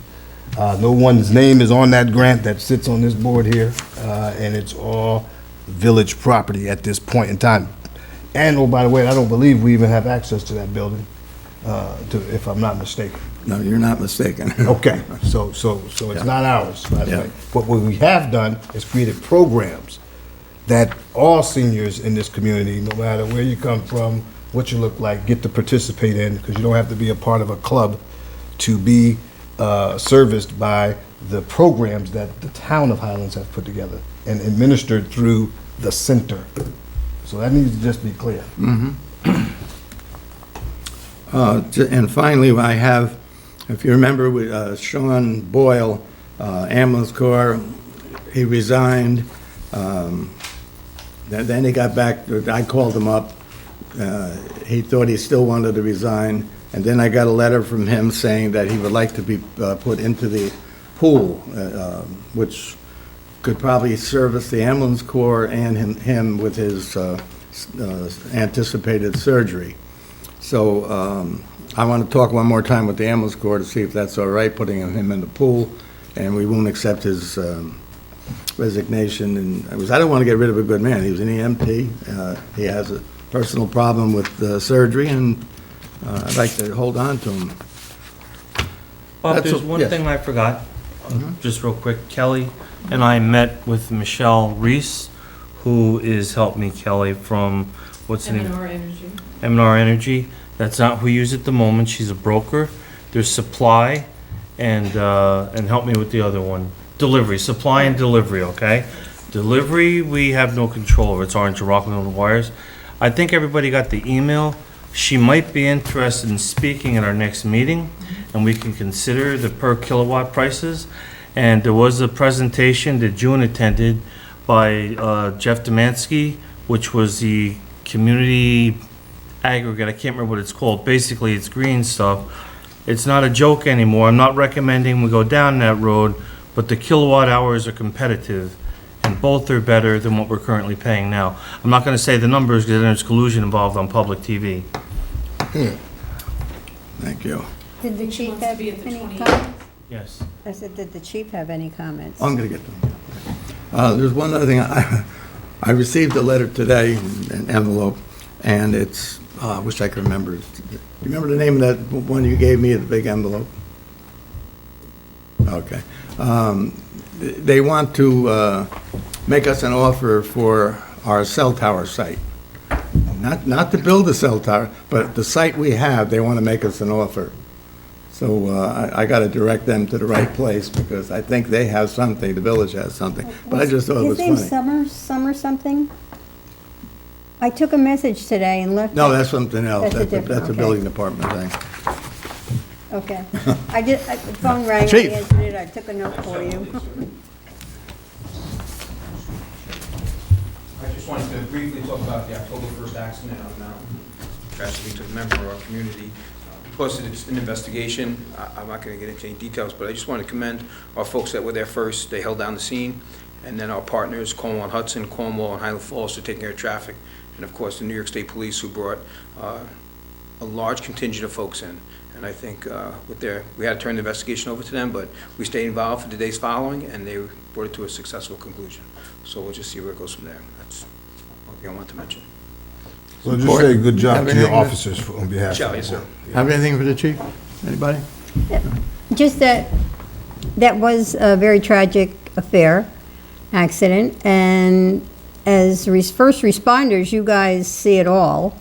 No one's name is on that grant that sits on this board here, and it's all village property at this point in time. And, oh, by the way, I don't believe we even have access to that building, if I'm not mistaken. No, you're not mistaken. Okay, so it's not ours, by the Yeah. way. But what we have done is created programs that all seniors in this community, no matter where you come from, what you look like, get to participate in, because you don't have to be a part of a club to be serviced by the programs that the town of Highlands have put together and administered through the center. So that needs to just be clear. And finally, I have, if you remember, Sean Boyle, ambulance corps, he resigned. Then he got back, I called him up. He thought he still wanted to resign. And then I got a letter from him saying that he would like to be put into the pool, which could probably service the ambulance corps and him with his anticipated surgery. So I want to talk one more time with the ambulance corps to see if that's all right, putting him in the pool, and we won't accept his resignation. And I don't want to get rid of a good man. He was an EMT. He has a personal problem with surgery, and I'd like to hold on to him. Bob, That's there's a- one yes. thing I forgot, just real quick. Kelly and I met with Michelle Reese, who is helped me, Kelly, from, what's the name? Energy. M&R Energy. That's not who we use at the moment. She's a broker. There's supply and help me with the other one. Delivery, supply and delivery, okay? Delivery, we have no control over. It's Orange and Rockland on the wires. I think everybody got the email. She might be interested in speaking at our next meeting, and we can consider the per kilowatt prices. And there was a presentation that June attended by Jeff Demansky, which was the community aggregate. I can't remember what it's called. Basically, it's green stuff. It's not a joke anymore. I'm not recommending we go down that road, but the kilowatt hours are competitive, and both are better than what we're currently paying now. I'm not going to say the numbers because there's collusion involved on public TV. Thank you. Did the chief wants to have be at the any 28th. comments? Yes. I said, did the chief have any comments? I'm going to get them. There's one other thing. I received a letter today, an envelope, and it's, I wish I could remember. You remember the name of that one you gave me, the big envelope? Okay. They want to make us an offer for our cell tower site. Not to build a cell tower, but the site we have, they want to make us an offer. So I got to direct them to the right place because I think they have something, the village has something. But I just thought it was His funny. name's Summer something? I took a message today and left. No, it. that's something else. That's a different, That's a okay. building department thing. Okay. The phone rang, I Chief. answered it, I took a note for you. I just wanted to briefly talk about the October 1st accident on the mountain. Tragedy to a member of our community. Because it's an investigation, I'm not going to get into any details, but I just want to commend our folks that were there first. They held down the scene, and then our partners, Cornwall and Hudson, Cornwall and Highland Falls, for taking care of traffic, and of course, the New York State Police, who brought a large contingent of folks in. And I think we had to turn the investigation over to them, but we stayed involved for the days following, and they brought it to a successful conclusion. So we'll just see where it goes from there. That's one thing I want to mention. So just say good job Have to your anything to- officers on behalf of Shall the I, sir? board. Have anything for the chief? Anybody? Just that was a very tragic affair, accident, and as first responders, you guys see it all.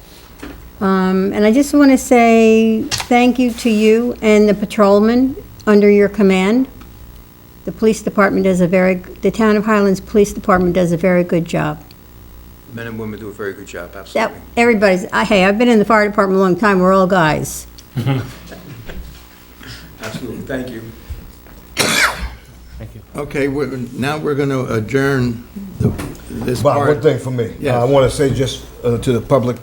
And I just want to say thank you to you and the patrolmen under your command. The police department the town of Highlands Police Department does a very good job. Men and women do a very good job, absolutely. Hey, I've been in the fire department a long time, we're all guys. Absolutely, thank you. Thank you. Okay, now we're going to adjourn this Bob, part. one thing for me. Yes. I want to say just to the public,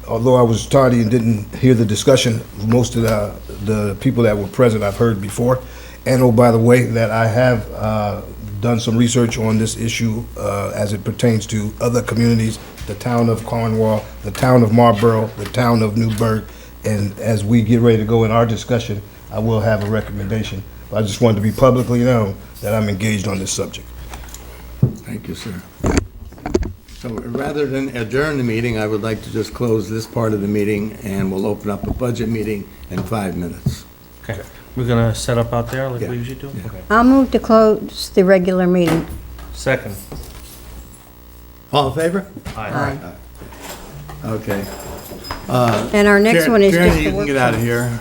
although I was tardy and didn't hear the discussion, most of the people that were present I've heard before. And oh, by the way, that I have done some research on this issue as it pertains to other communities, the town of Cornwall, the town of Marlborough, the town of Newburgh. And as we get ready to go in our discussion, I will have a recommendation. I just wanted to be publicly known that I'm engaged on this subject. Thank you, sir. So rather than adjourn the meeting, I would like to just close this part of the meeting, and we'll open up a budget meeting in 5 minutes. Okay. We're gonna set up out there like Yeah. we usually do? Yeah. Okay. I'll move to close the regular meeting. Second. All in favor? Aye. Okay. And our next one is just Tierney, the you can get out of workshop. here.